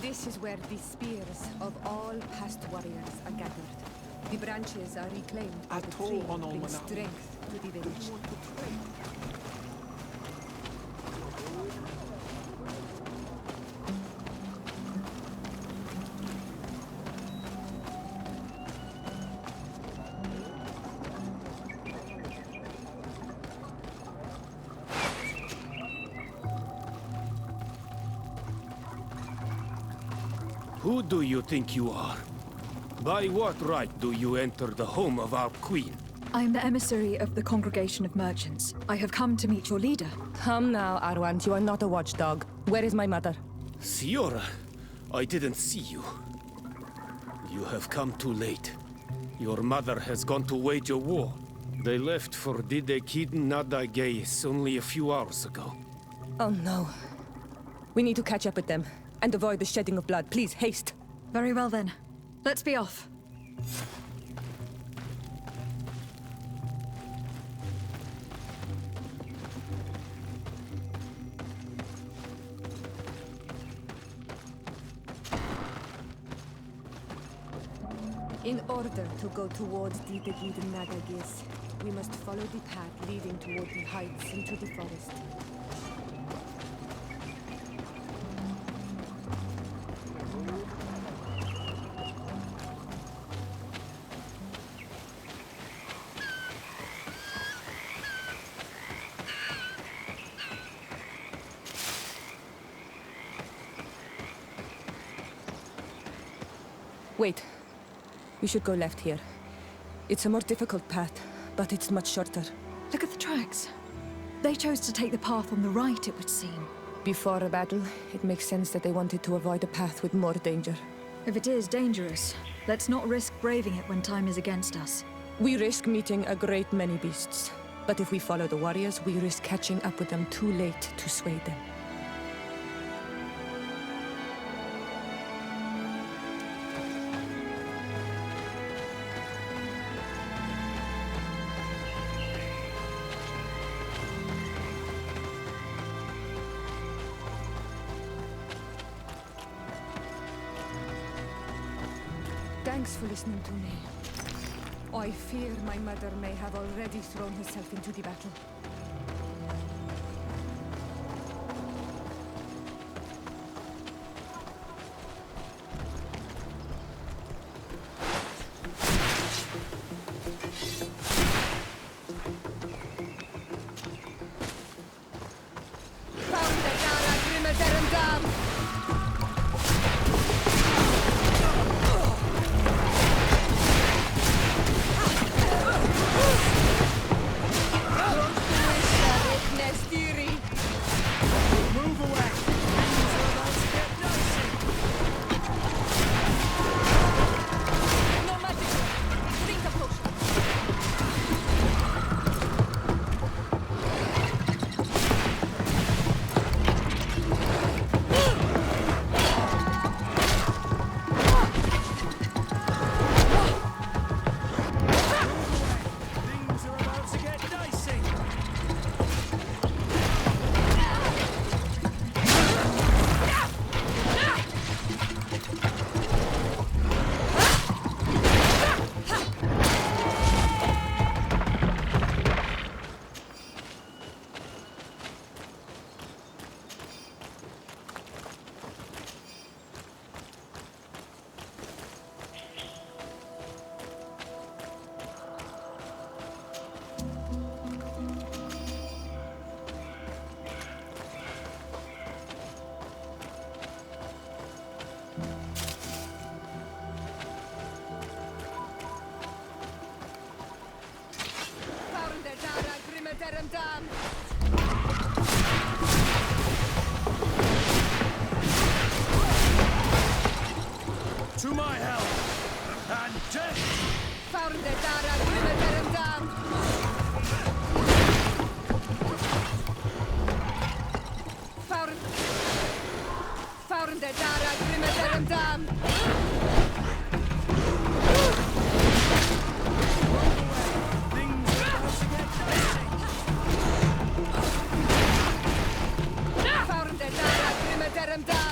this is where the spears of all past warriors are gathered. The branches are reclaimed, and the tree brings strength to the village. Who do you think you are? By what right do you enter the home of our queen? I'm the emissary of the Congregation of Merchants. I have come to meet your leader. Come now, Arwant. You are not a watchdog. Where is my mother? Siora, I didn't see you. You have come too late. Your mother has gone to wage a war. They left for Didekid Nadagais only a few hours ago. Oh no. We need to catch up with them. And avoid the shedding of blood. Please, haste. Very well then. Let's be off. In order to go towards the Nagagis, we must follow the path leading toward the heights into the forest. Wait. We should go left here. It's a more difficult path, but it's much shorter. Look at the tracks. They chose to take the path on the right, it would seem. Before a battle, it makes sense that they wanted to avoid a path with more danger. If it is dangerous, let's not risk braving it when time is against us. We risk meeting a great many beasts. But if we follow the warriors, we risk catching up with them too late to sway them. Thanks for listening to me. I fear my mother may have already thrown herself into the battle. To my help! And death! Found the Dara, Grimmer down! Found the Dara, Grimmer down! Found the Dara, Grimmer down!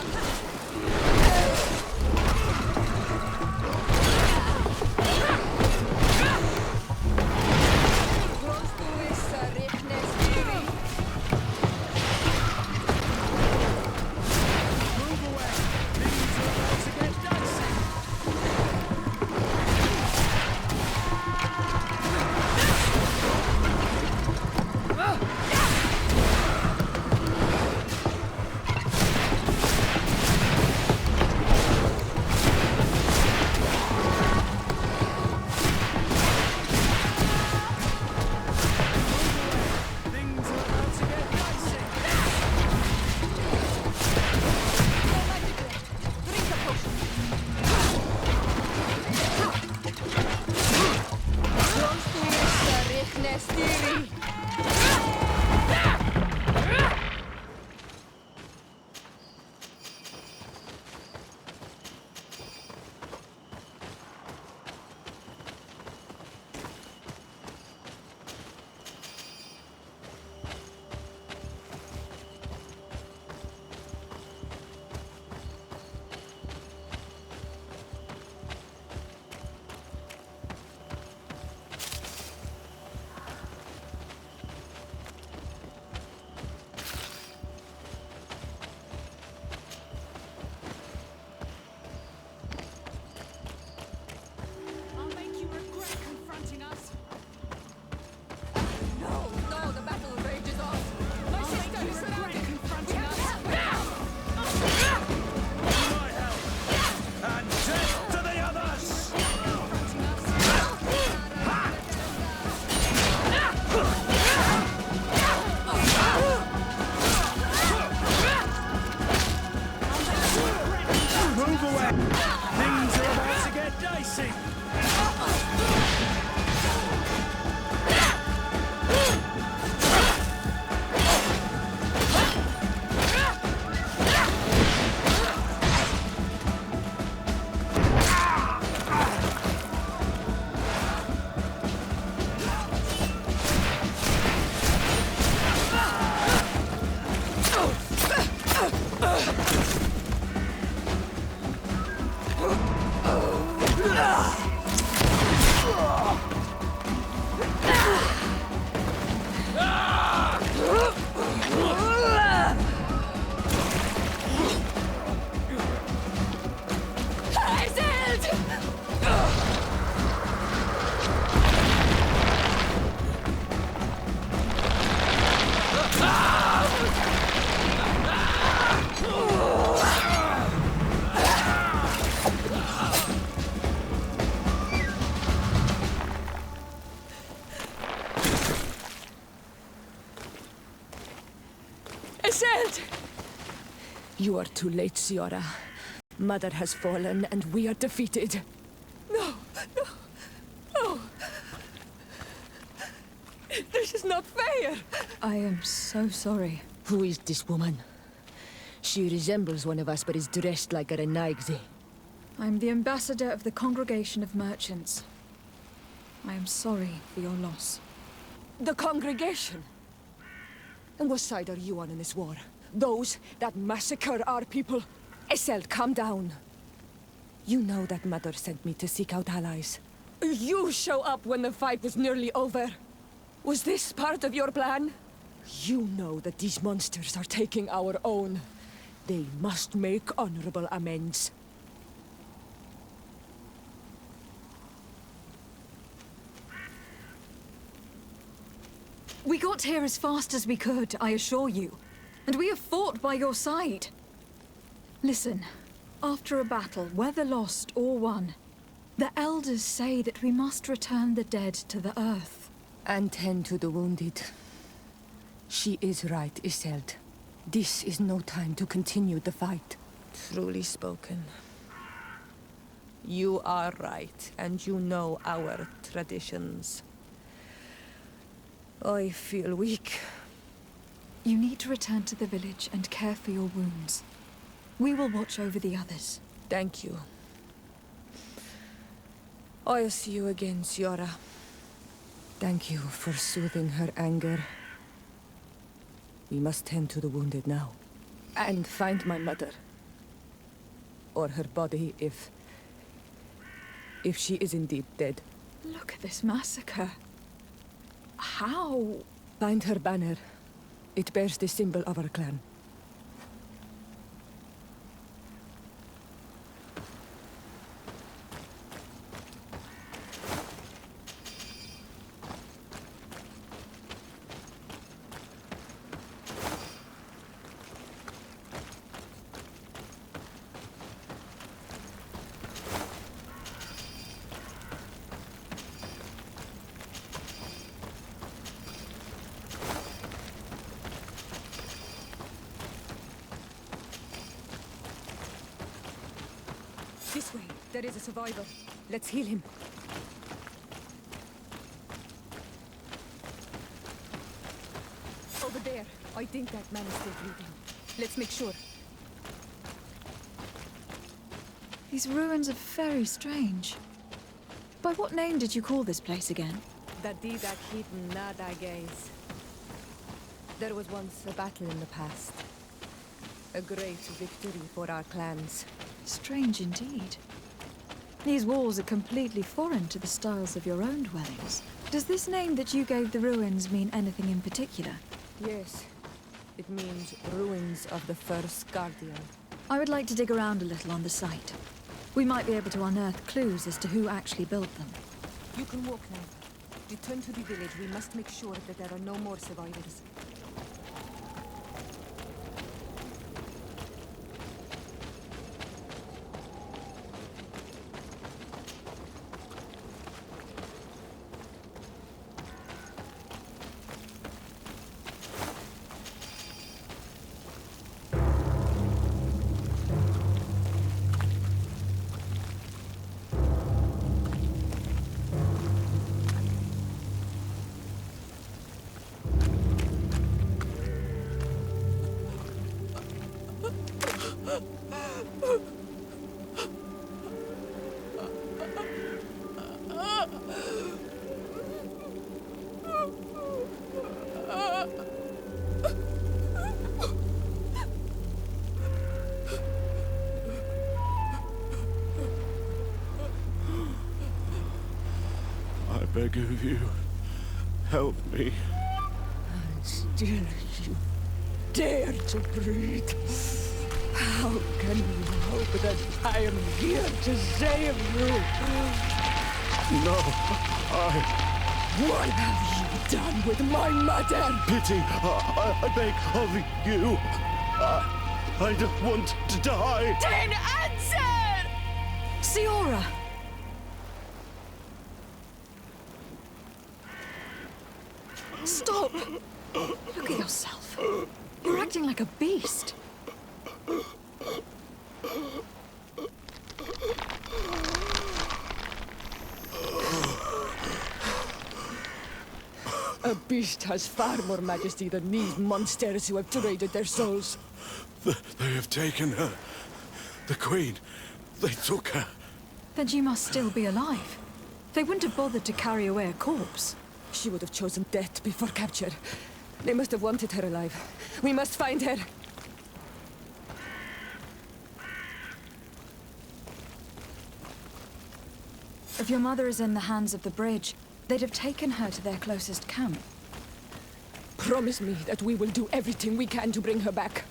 You are too late, Siora. Mother has fallen, and we are defeated. No! This is not fair! I am so sorry. Who is this woman? She resembles one of us, but is dressed like a Renaigzi. I'm the ambassador of the Congregation of Merchants. I am sorry for your loss. The Congregation? And what side are you on in this war? Those that massacre our people? Eseld, calm down. You know that Mother sent me to seek out allies. You show up when the fight was nearly over. Was this part of your plan? You know that these monsters are taking our own. They must make honorable amends. We got here as fast as we could, I assure you. And we have fought by your side. Listen, after a battle, whether lost or won, the elders say that we must return the dead to the earth. And tend to the wounded. She is right, Iseld. This is no time to continue the fight. Truly spoken. You are right, and you know our traditions. I feel weak. You need to return to the village and care for your wounds. We will watch over the others. Thank you. I'll see you again, Ciara. Thank you for soothing her anger. We must tend to the wounded now. And find my mother. Or her body, if she is indeed dead. Look at this massacre. How? Find her banner. It bears the symbol of our clan. This way. There is a survivor. Let's heal him. Over there. I think that man is still bleeding. Let's make sure. These ruins are very strange. By what name did you call this place again? Dadidak hidden nada gaze. There was once a battle in the past. A great victory for our clans. Strange indeed. These walls are completely foreign to the styles of your own dwellings. Does this name that you gave the ruins mean anything in particular? Yes. It means ruins of the first guardian. I would like to dig around a little on the site. We might be able to unearth clues as to who actually built them. You can walk now. Return to the village. We must make sure that there are no more survivors. I beg of you, help me. Still you dare to breathe. How can you hope that I am here to save you? No, What have you done with my mother? Pity, I beg of you. I don't want to die. Then answer! Ciara! Stop! Look at yourself. You're acting like a beast. A beast has far more majesty than these monsters who have traded their souls. They have taken her. The Queen. They took her. Then she must still be alive. They wouldn't have bothered to carry away a corpse. She would have chosen death before capture. They must have wanted her alive. We must find her. If your mother is in the hands of the bridge, they'd have taken her to their closest camp. Promise me that we will do everything we can to bring her back.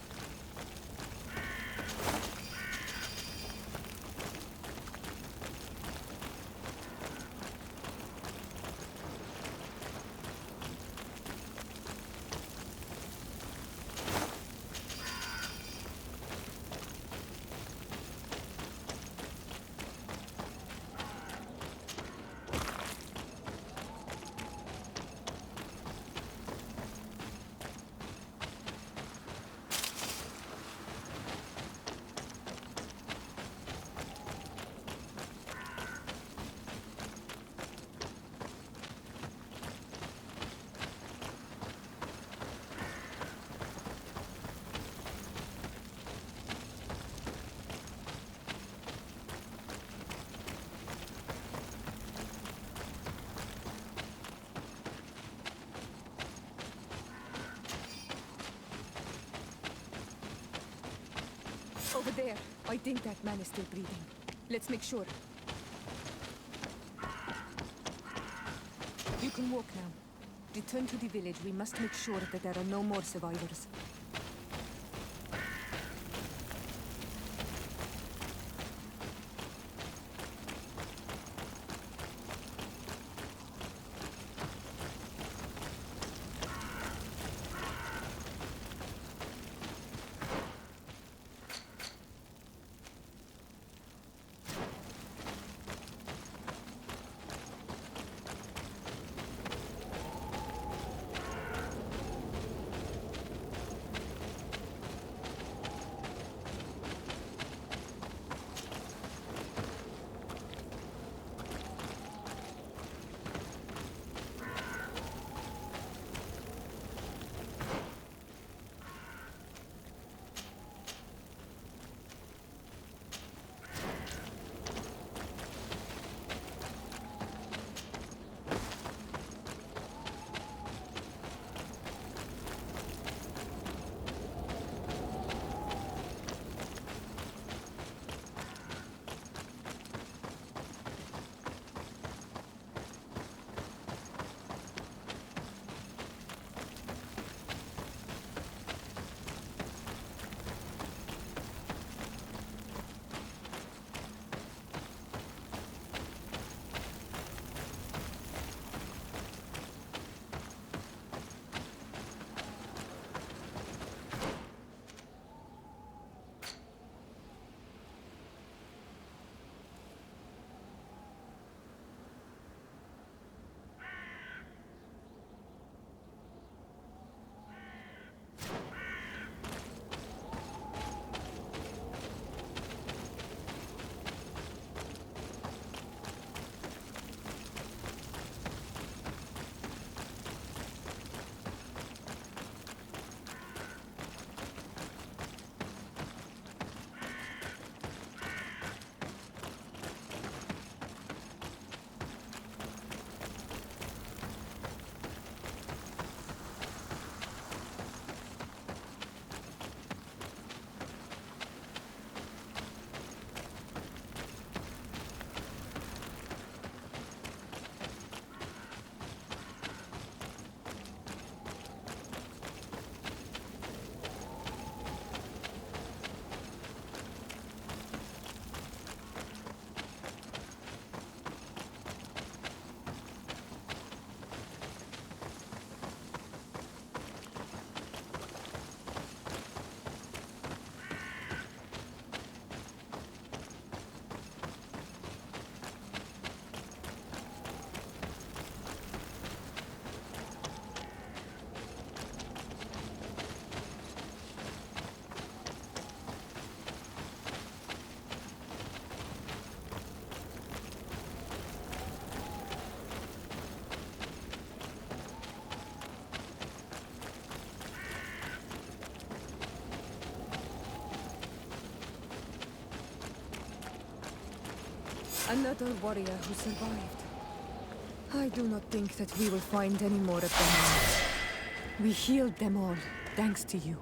Over there. I think that man is still breathing. Let's make sure. You can walk now. Return to the village. We must make sure that there are no more survivors. Another warrior who survived. I do not think that we will find any more of them now. We healed them all, thanks to you.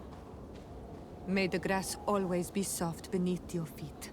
May the grass always be soft beneath your feet.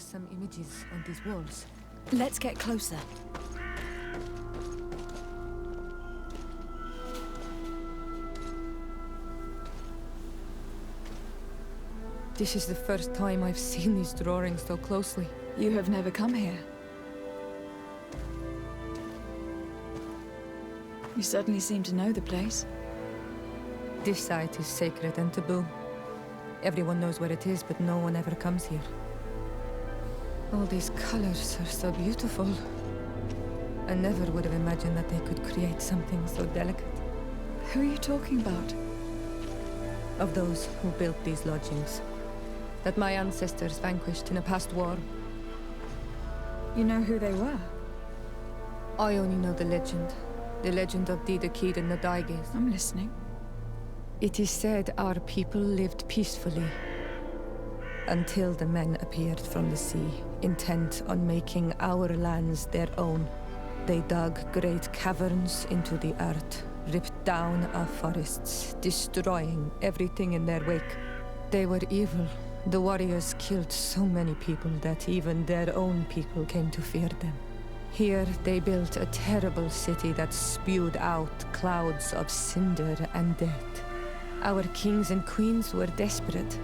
some images on these walls. Let's get closer. This is the first time I've seen these drawings so closely. You have never come here. You certainly seem to know the place. This site is sacred and taboo. Everyone knows where it is, but no one ever comes here. All these colors are so beautiful. I never would have imagined that they could create something so delicate. Who are you talking about? Of those who built these lodgings, that my ancestors vanquished in a past war. You know who they were? I only know the legend. The legend of the Kid and the Daiges. I'm listening. It is said our people lived peacefully until the men appeared from the sea, intent on making our lands their own. They dug great caverns into the earth, ripped down our forests, destroying everything in their wake. They were evil. The warriors killed so many people that even their own people came to fear them. Here they built a terrible city that spewed out clouds of cinder and death. Our kings and queens were desperate.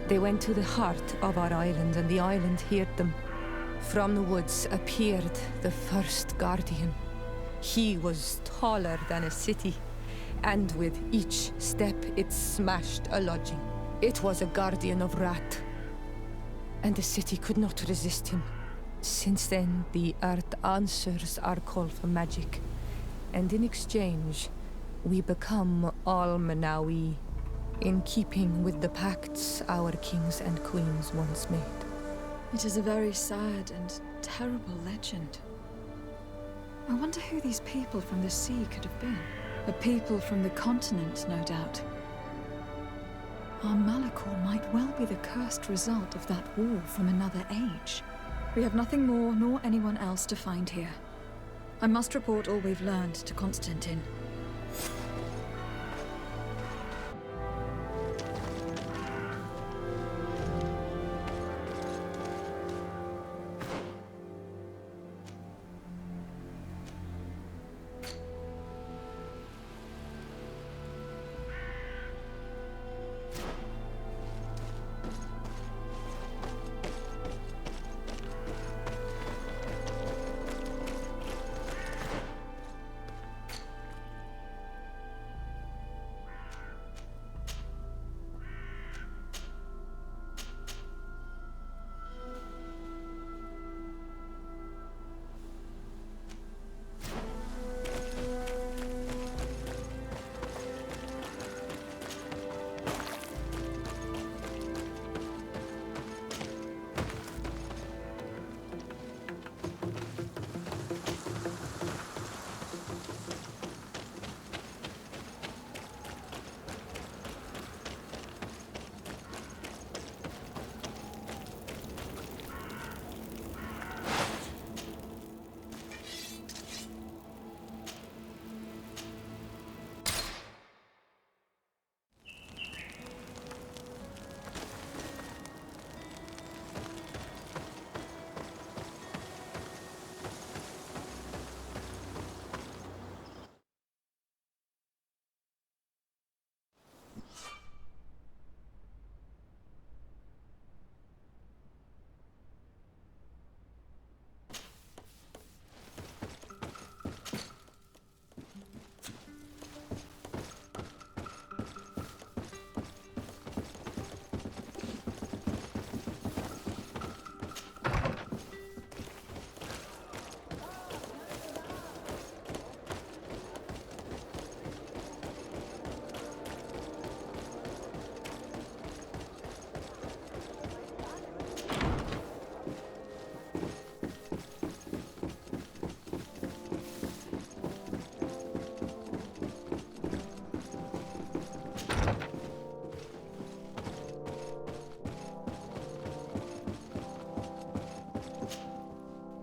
They went to the heart of our island, and the island heard them. From the woods appeared the first guardian. He was taller than a city, and with each step it smashed a lodging. It was a guardian of Rat, and the city could not resist him. Since then, the earth answers our call for magic, and in exchange, we become all Manawi, in keeping with the pacts our kings and queens once made. It is a very sad and terrible legend. I wonder who these people from the sea could have been. A people from the continent, no doubt. Our Malachor might well be the cursed result of that war from another age. We have nothing more nor anyone else to find here. I must report all we've learned to Constantine.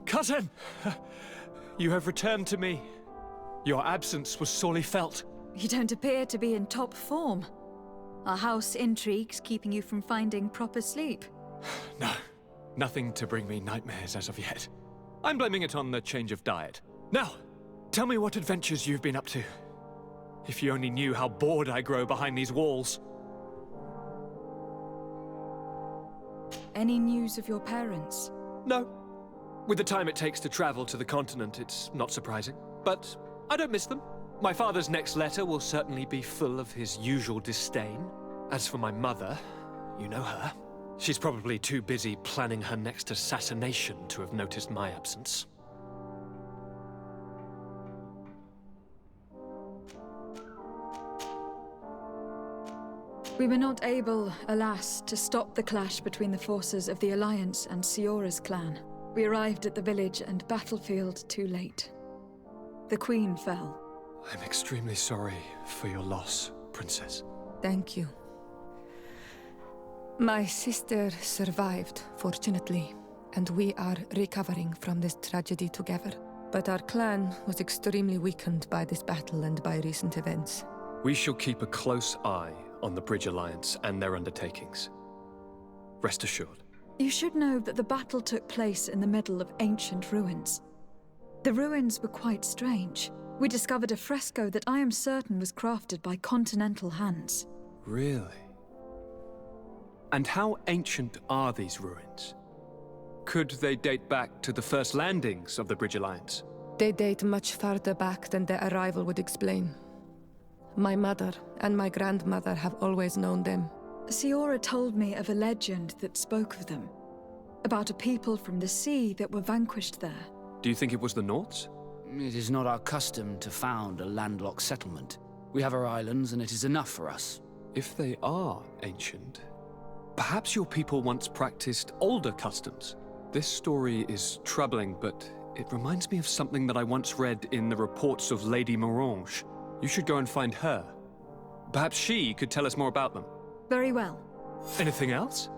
Cousin! You have returned to me. Your absence was sorely felt. You don't appear to be in top form. Are house intrigues keeping you from finding proper sleep? No. Nothing to bring me nightmares as of yet. I'm blaming it on the change of diet. Now, tell me what adventures you've been up to. If you only knew how bored I grow behind these walls. Any news of your parents? No. With the time it takes to travel to the continent, it's not surprising. But I don't miss them. My father's next letter will certainly be full of his usual disdain. As for my mother, you know her. She's probably too busy planning her next assassination to have noticed my absence. We were not able, alas, to stop the clash between the forces of the Alliance and Siora's clan. We arrived at the village and battlefield too late. The Queen fell. I'm extremely sorry for your loss, Princess. Thank you. My sister survived, fortunately, and we are recovering from this tragedy together. But our clan was extremely weakened by this battle and by recent events. We shall keep a close eye on the Bridge Alliance and their undertakings. Rest assured. You should know that the battle took place in the middle of ancient ruins. The ruins were quite strange. We discovered a fresco that I am certain was crafted by continental hands. Really? And how ancient are these ruins? Could they date back to the first landings of the Bridge Alliance? They date much farther back than their arrival would explain. My mother and my grandmother have always known them. Siora told me of a legend that spoke of them. About a people from the sea that were vanquished there. Do you think it was the Nauts? It is not our custom to found a landlocked settlement. We have our islands, and it is enough for us. If they are ancient, perhaps your people once practiced older customs. This story is troubling, but it reminds me of something that I once read in the reports of Lady Morange. You should go and find her. Perhaps she could tell us more about them. Very well. Anything else?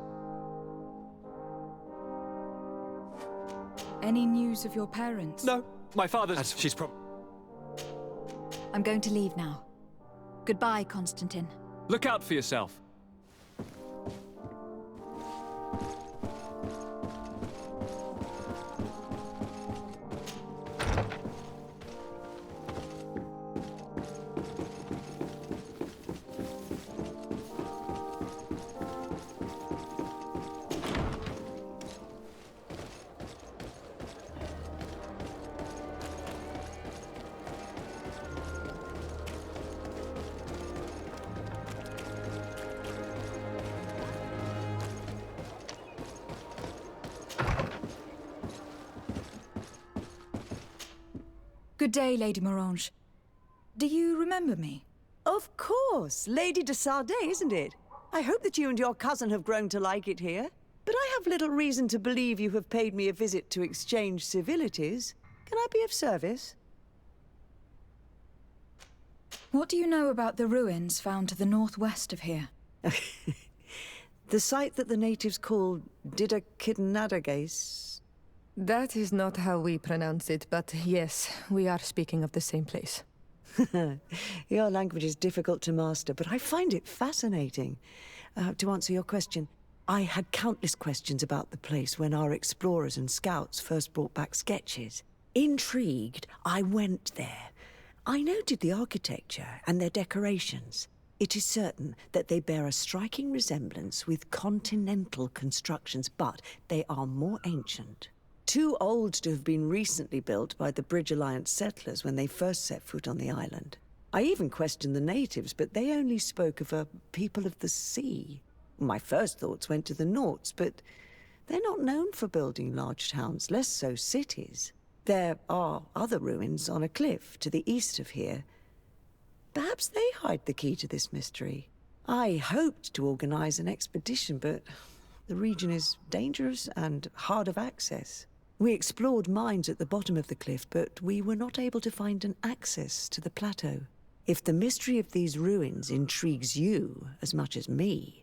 Any news of your parents? No. My father's... She's I'm going to leave now. Goodbye, Constantine. Look out for yourself. Good day, Lady Morange. Do you remember me? Of course. Lady de Sardet, isn't it? I hope that you and your cousin have grown to like it here. But I have little reason to believe you have paid me a visit to exchange civilities. Can I be of service? What do you know about the ruins found to the northwest of here? The site that the natives call Didakidnadagais. That is not how we pronounce it, but yes, we are speaking of the same place. Your language is difficult to master, but I find it fascinating. To answer your question, I had countless questions about the place when our explorers and scouts first brought back sketches. Intrigued, I went there. I noted the architecture and their decorations. It is certain that they bear a striking resemblance with continental constructions, but they are more ancient. Too old to have been recently built by the Bridge Alliance settlers when they first set foot on the island. I even questioned the natives, but they only spoke of a people of the sea. My first thoughts went to the Nauts, but they're not known for building large towns, less so cities. There are other ruins on a cliff to the east of here. Perhaps they hide the key to this mystery. I hoped to organize an expedition, but the region is dangerous and hard of access. We explored mines at the bottom of the cliff, but we were not able to find an access to the plateau. If the mystery of these ruins intrigues you as much as me,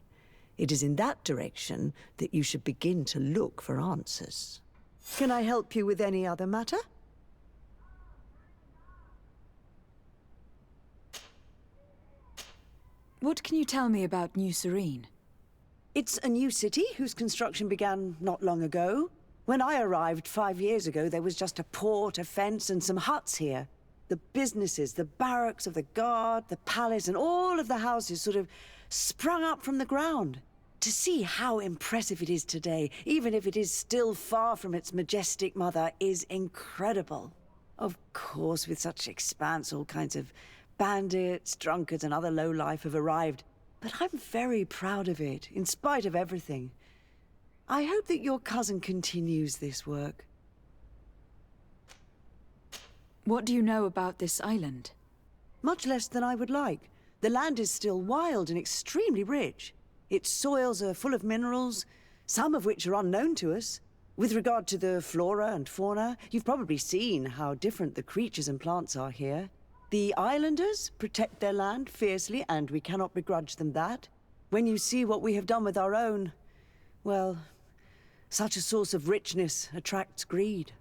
it is in that direction that you should begin to look for answers. Can I help you with any other matter? What can you tell me about New Serene? It's a new city whose construction began not long ago. When I arrived 5 years ago, there was just a port, a fence, and some huts here. The businesses, the barracks of the guard, the palace, and all of the houses sort of sprung up from the ground. To see how impressive it is today, even if it is still far from its majestic mother, is incredible. Of course, with such expanse, all kinds of bandits, drunkards, and other lowlife have arrived. But I'm very proud of it, in spite of everything. I hope that your cousin continues this work. What do you know about this island? Much less than I would like. The land is still wild and extremely rich. Its soils are full of minerals, some of which are unknown to us. With regard to the flora and fauna, you've probably seen how different the creatures and plants are here. The islanders protect their land fiercely, and we cannot begrudge them that. When you see what we have done with our own, well, such a source of richness attracts greed.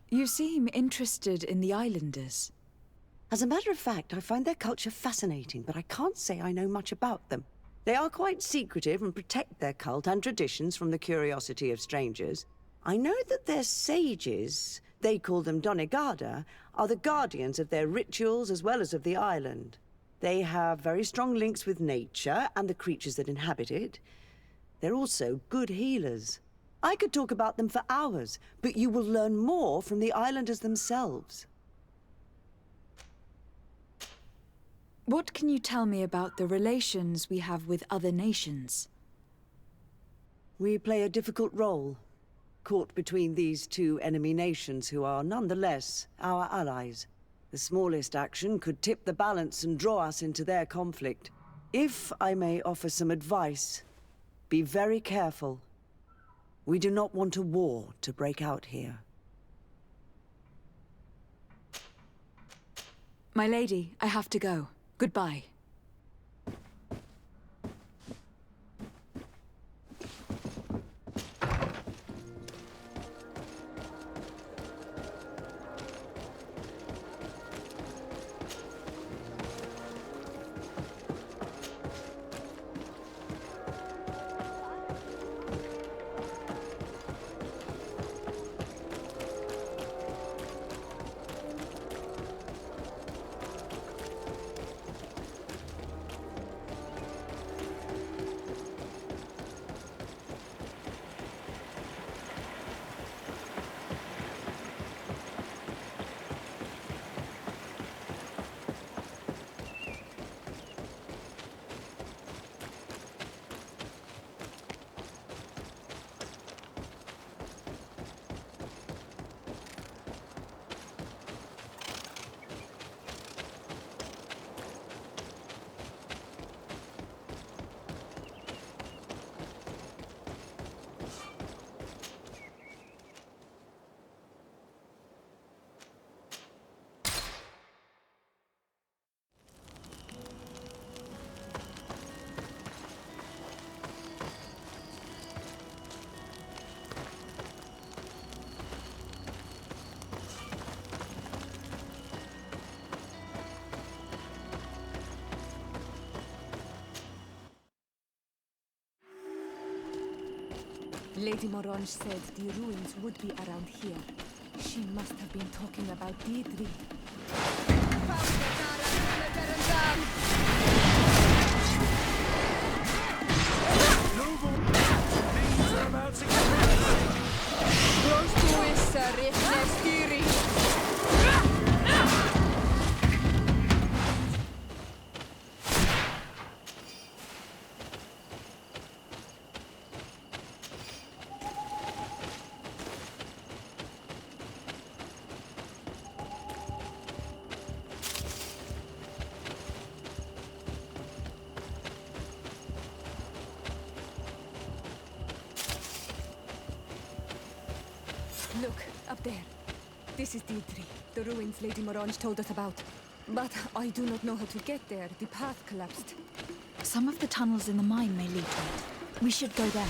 You seem interested in the islanders. As a matter of fact, I find their culture fascinating, but I can't say I know much about them. They are quite secretive and protect their cult and traditions from the curiosity of strangers. I know that their sages, they call them Donegada, are the guardians of their rituals as well as of the island. They have very strong links with nature and the creatures that inhabit it. They're also good healers. I could talk about them for hours, but you will learn more from the islanders themselves. What can you tell me about the relations we have with other nations? We play a difficult role, caught between these two enemy nations who are nonetheless our allies. The smallest action could tip the balance and draw us into their conflict. If I may offer some advice, be very careful. We do not want a war to break out here. My lady, I have to go. Goodbye. Lady Morange said the ruins would be around here. She must have been talking about Deirdre. Look, up there. This is Deirdre, the ruins Lady Morange told us about. But I do not know how to get there. The path collapsed. Some of the tunnels in the mine may lead to it. We should go there.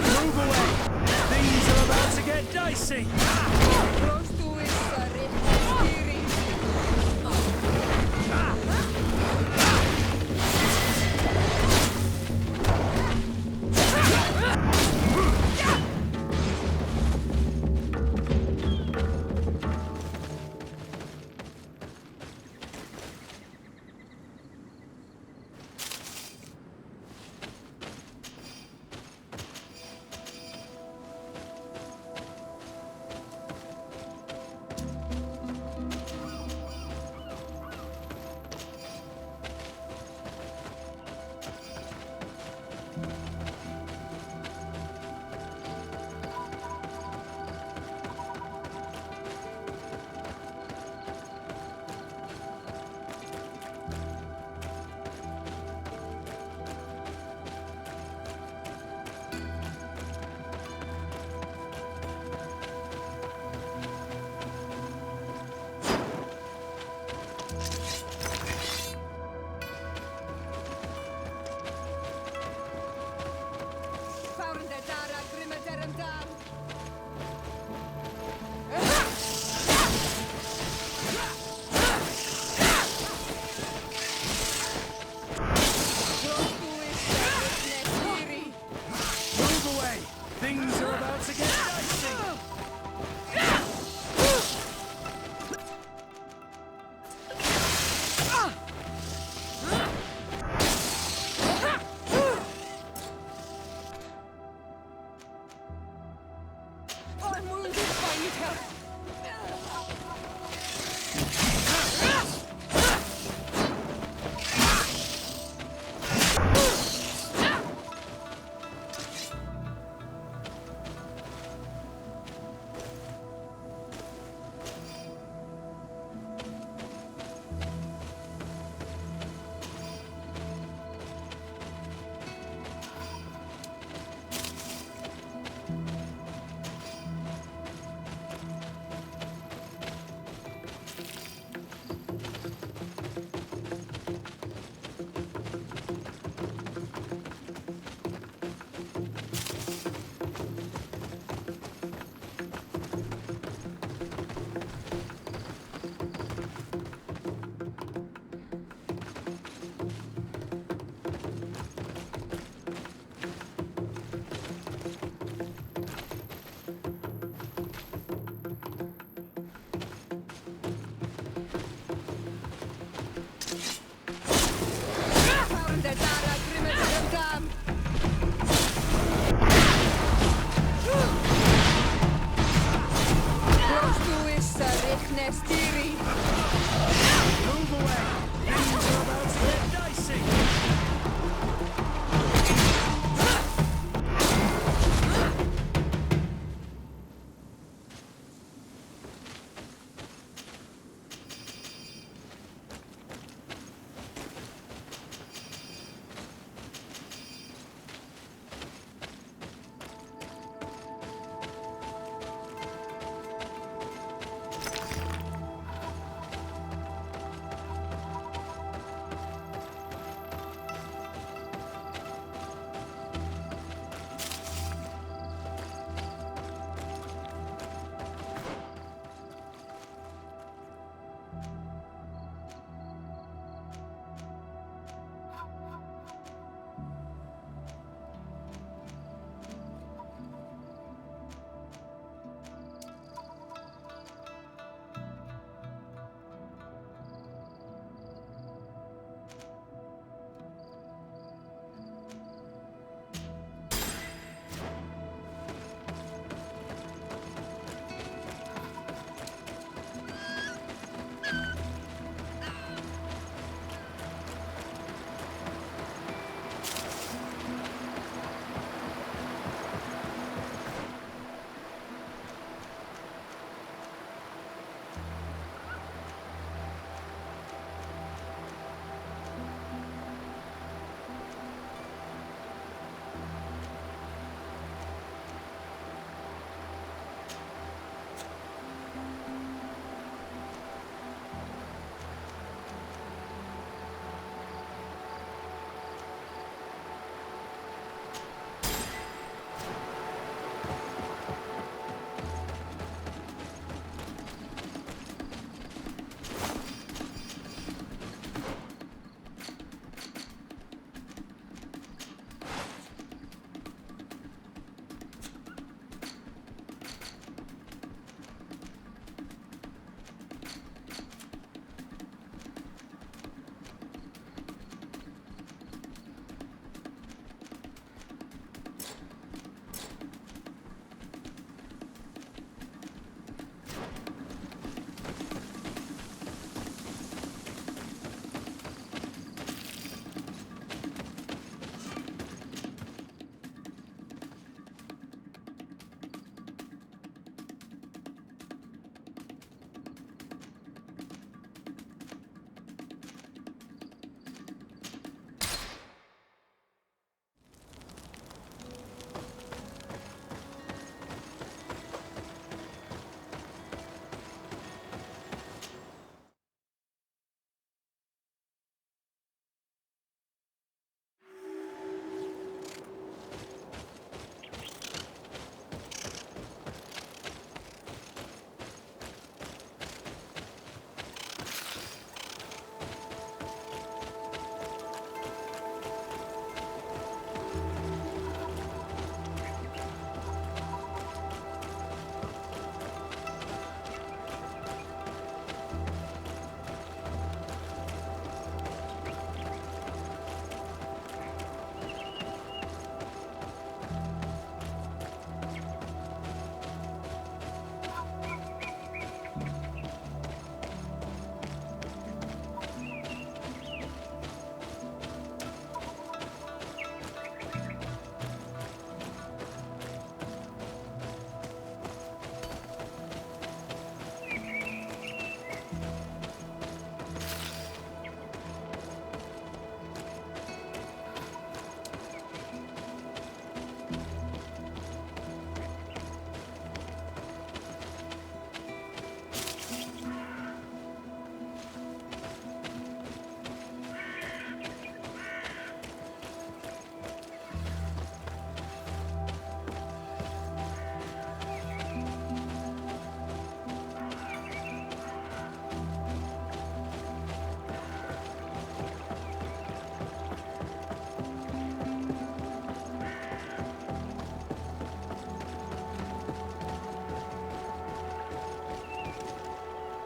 Move away! Things are about to get dicey!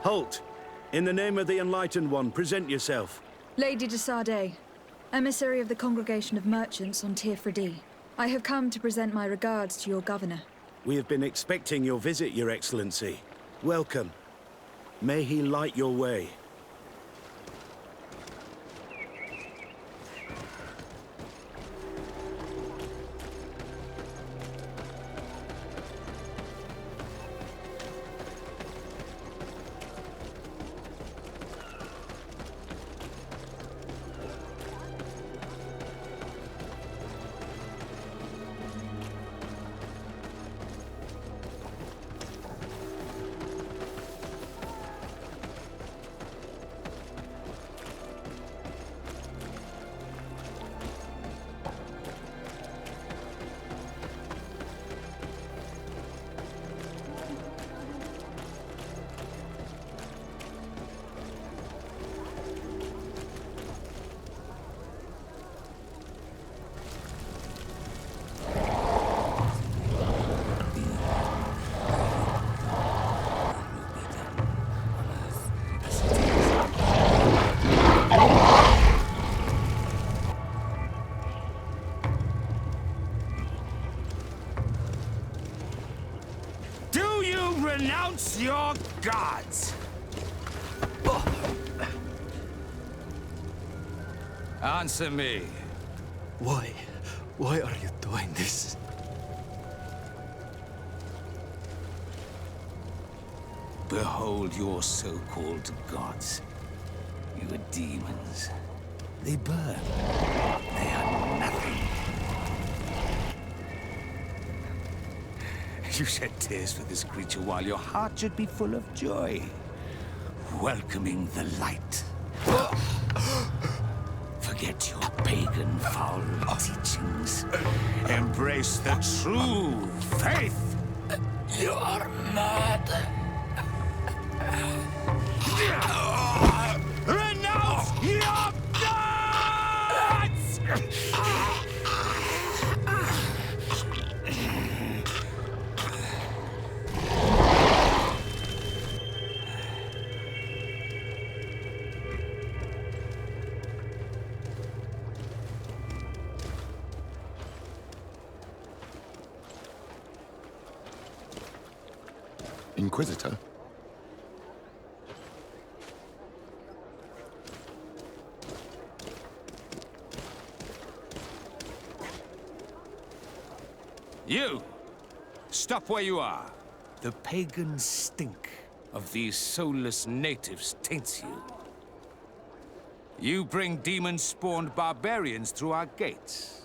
Halt! In the name of the Enlightened One, present yourself. Lady de Sade, emissary of the Congregation of Merchants on Teer Fradee. I have come to present my regards to your governor. We have been expecting your visit, Your Excellency. Welcome. May he light your way. Renounce your gods! Answer me. Why? Why are you doing this? Behold your so-called gods. You are demons. They burn. They are nothing. You shed tears for this creature while your heart should be full of joy. Welcoming the light. Forget your pagan foul teachings. Embrace the true faith. You are mad. Renounce your gods! Inquisitor? You! Stop where you are. The pagan stink of these soulless natives taints you. You bring demon-spawned barbarians through our gates.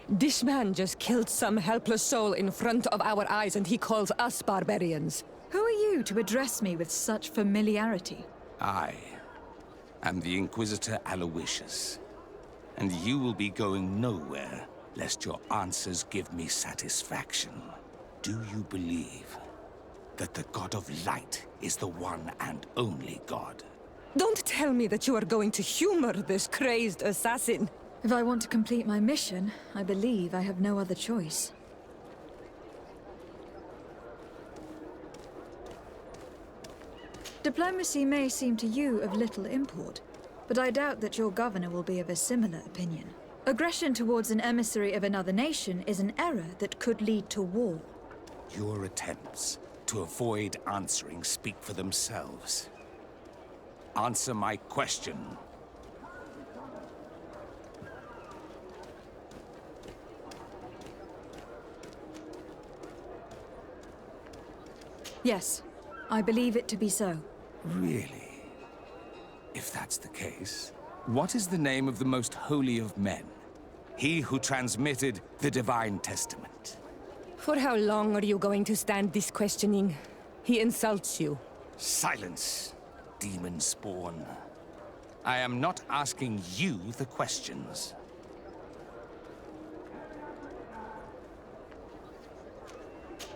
This man just killed some helpless soul in front of our eyes, and he calls us barbarians. Who are you to address me with such familiarity? I am the Inquisitor Aloysius, and you will be going nowhere lest your answers give me satisfaction. Do you believe that the God of Light is the one and only God? Don't tell me that you are going to humor this crazed assassin. If I want to complete my mission, I believe I have no other choice. Diplomacy may seem to you of little import, but I doubt that your governor will be of a similar opinion. Aggression towards an emissary of another nation is an error that could lead to war. Your attempts to avoid answering speak for themselves. Answer my question. Yes, I believe it to be so. Really? If that's the case, what is the name of the most holy of men? He who transmitted the Divine Testament. For how long are you going to stand this questioning? He insults you. Silence, demon spawn. I am not asking you the questions.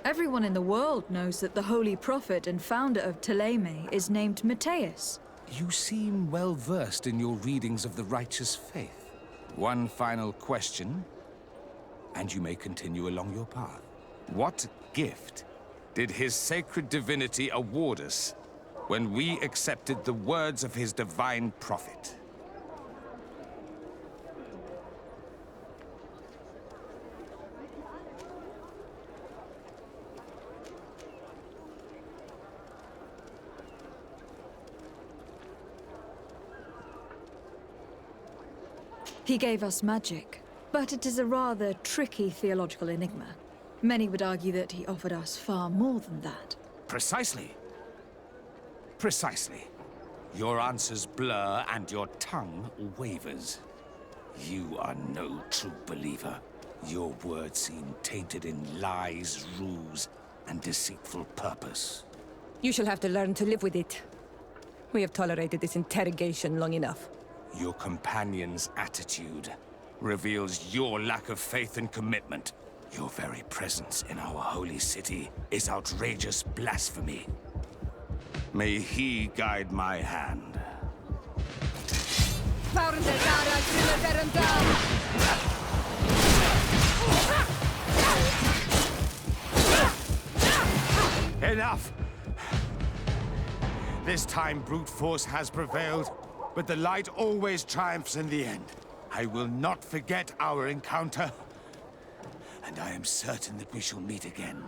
Everyone in the world knows that the Holy Prophet and founder of Theleme is named Matthias. You seem well versed in your readings of the righteous faith. One final question, and you may continue along your path. What gift did his sacred divinity award us when we accepted the words of his divine prophet. He gave us magic, but it is a rather tricky theological enigma. Many would argue that he offered us far more than that. Precisely. Precisely. Your answers blur and your tongue wavers. You are no true believer. Your words seem tainted in lies, ruse, and deceitful purpose. You shall have to learn to live with it. We have tolerated this interrogation long enough. Your companion's attitude reveals your lack of faith and commitment. Your very presence in our holy city is outrageous blasphemy. May he guide my hand. Enough! This time brute force has prevailed, but the light always triumphs in the end. I will not forget our encounter, and I am certain that we shall meet again.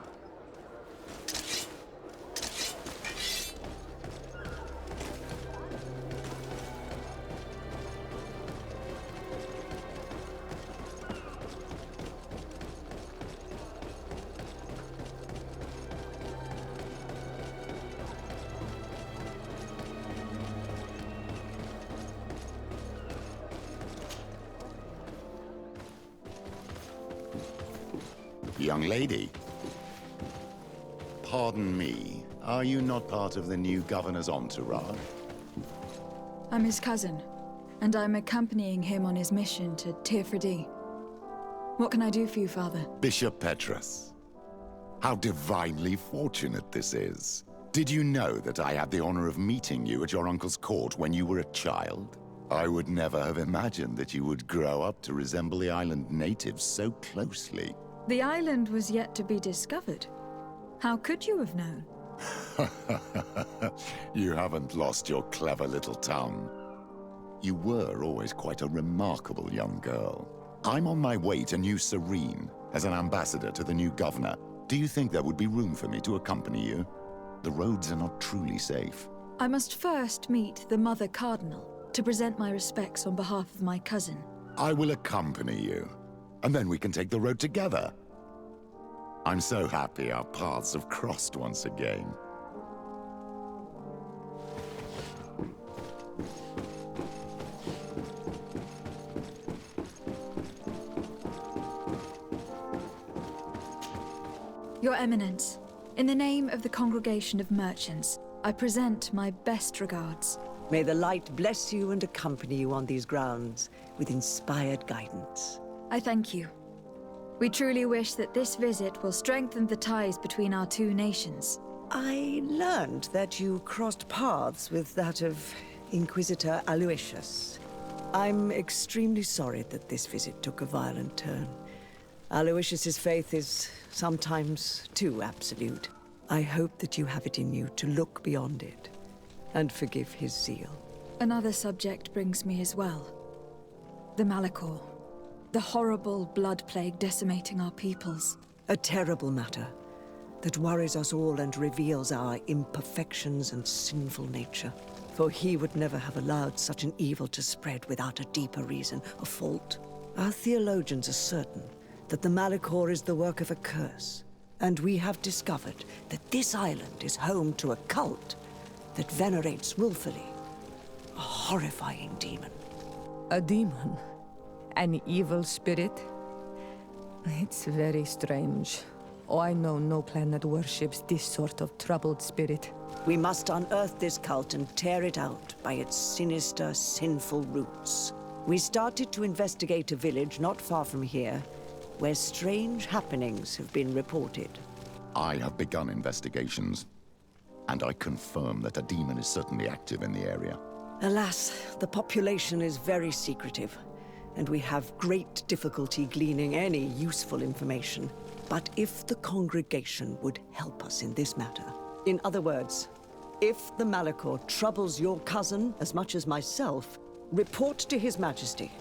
Young lady. Pardon me, are you not part of the new governor's entourage? I'm his cousin, and I'm accompanying him on his mission to Teer Fradee. What can I do for you, Father? Bishop Petrus. How divinely fortunate this is. Did you know that I had the honor of meeting you at your uncle's court when you were a child? I would never have imagined that you would grow up to resemble the island natives so closely. The island was yet to be discovered. How could you have known? You haven't lost your clever little tongue. You were always quite a remarkable young girl. I'm on my way to New Serene as an ambassador to the new governor. Do you think there would be room for me to accompany you? The roads are not truly safe. I must first meet the Mother Cardinal to present my respects on behalf of my cousin. I will accompany you, and then we can take the road together. I'm so happy our paths have crossed once again. Your Eminence, in the name of the Congregation of Merchants, I present my best regards. May the light bless you and accompany you on these grounds with inspired guidance. I thank you. We truly wish that this visit will strengthen the ties between our two nations. I learned that you crossed paths with that of Inquisitor Aloysius. I'm extremely sorry that this visit took a violent turn. Aloysius's faith is sometimes too absolute. I hope that you have it in you to look beyond it and forgive his zeal. Another subject brings me as well. The Malachor. The horrible blood plague decimating our peoples. A terrible matter that worries us all and reveals our imperfections and sinful nature. For he would never have allowed such an evil to spread without a deeper reason, a fault. Our theologians are certain that the Malachor is the work of a curse, and we have discovered that this island is home to a cult that venerates willfully a horrifying demon. A demon? An evil spirit? It's very strange. Oh, I know no planet worships this sort of troubled spirit. We must unearth this cult and tear it out by its sinister, sinful roots. We started to investigate a village not far from here, where strange happenings have been reported. I have begun investigations, and I confirm that a demon is certainly active in the area. Alas, the population is very secretive, and we have great difficulty gleaning any useful information. But if the congregation would help us in this matter, in other words, If the Malachor troubles your cousin as much as myself, report to His Majesty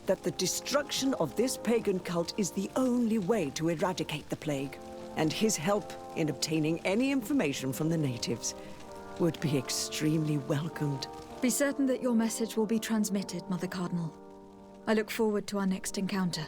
that the destruction of this pagan cult is the only way to eradicate the plague, and his help in obtaining any information from the natives would be extremely welcomed. Be certain that your message will be transmitted, Mother Cardinal. I look forward to our next encounter.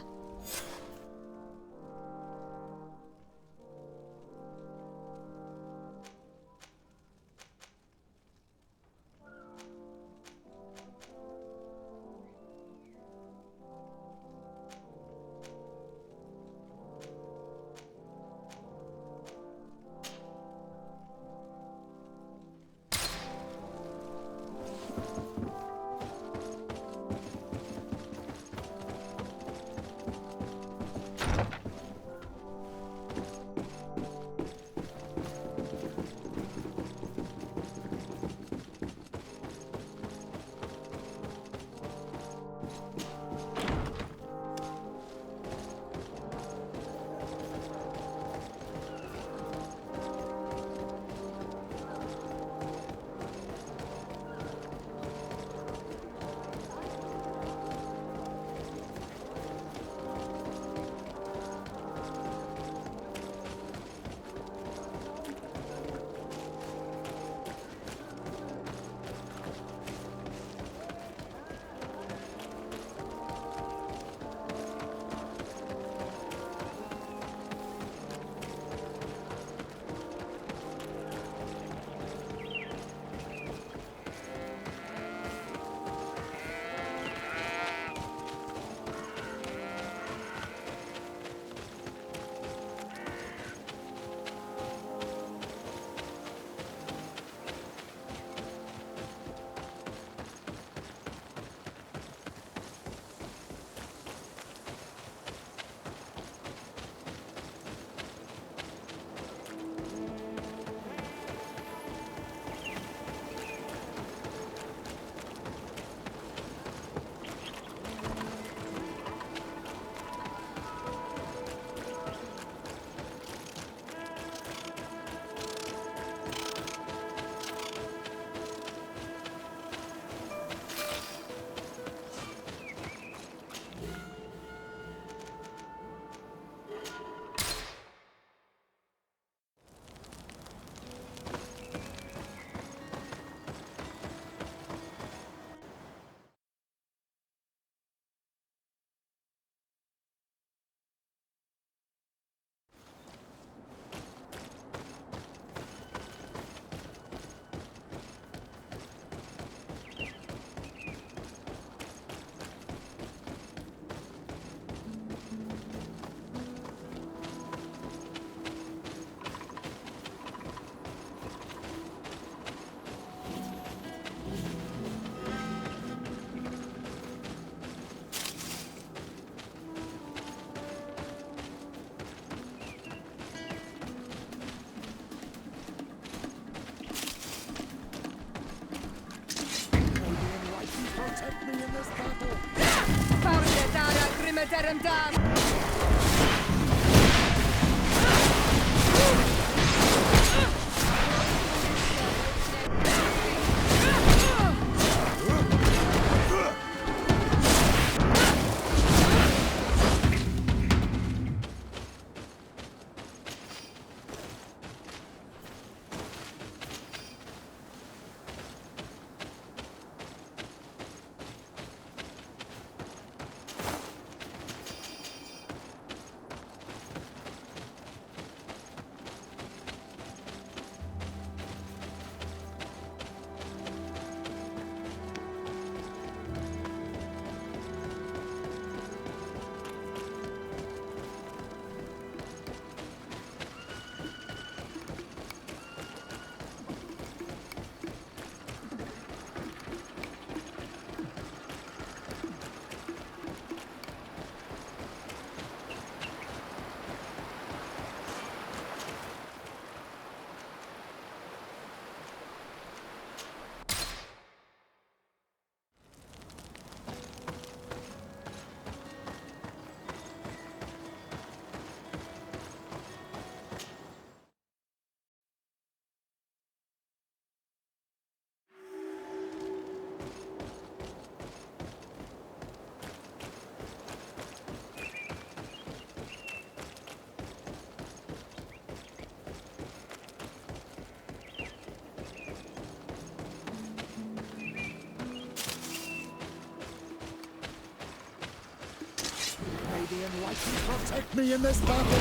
enlightened protect me in this battle!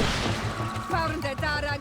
Found Dara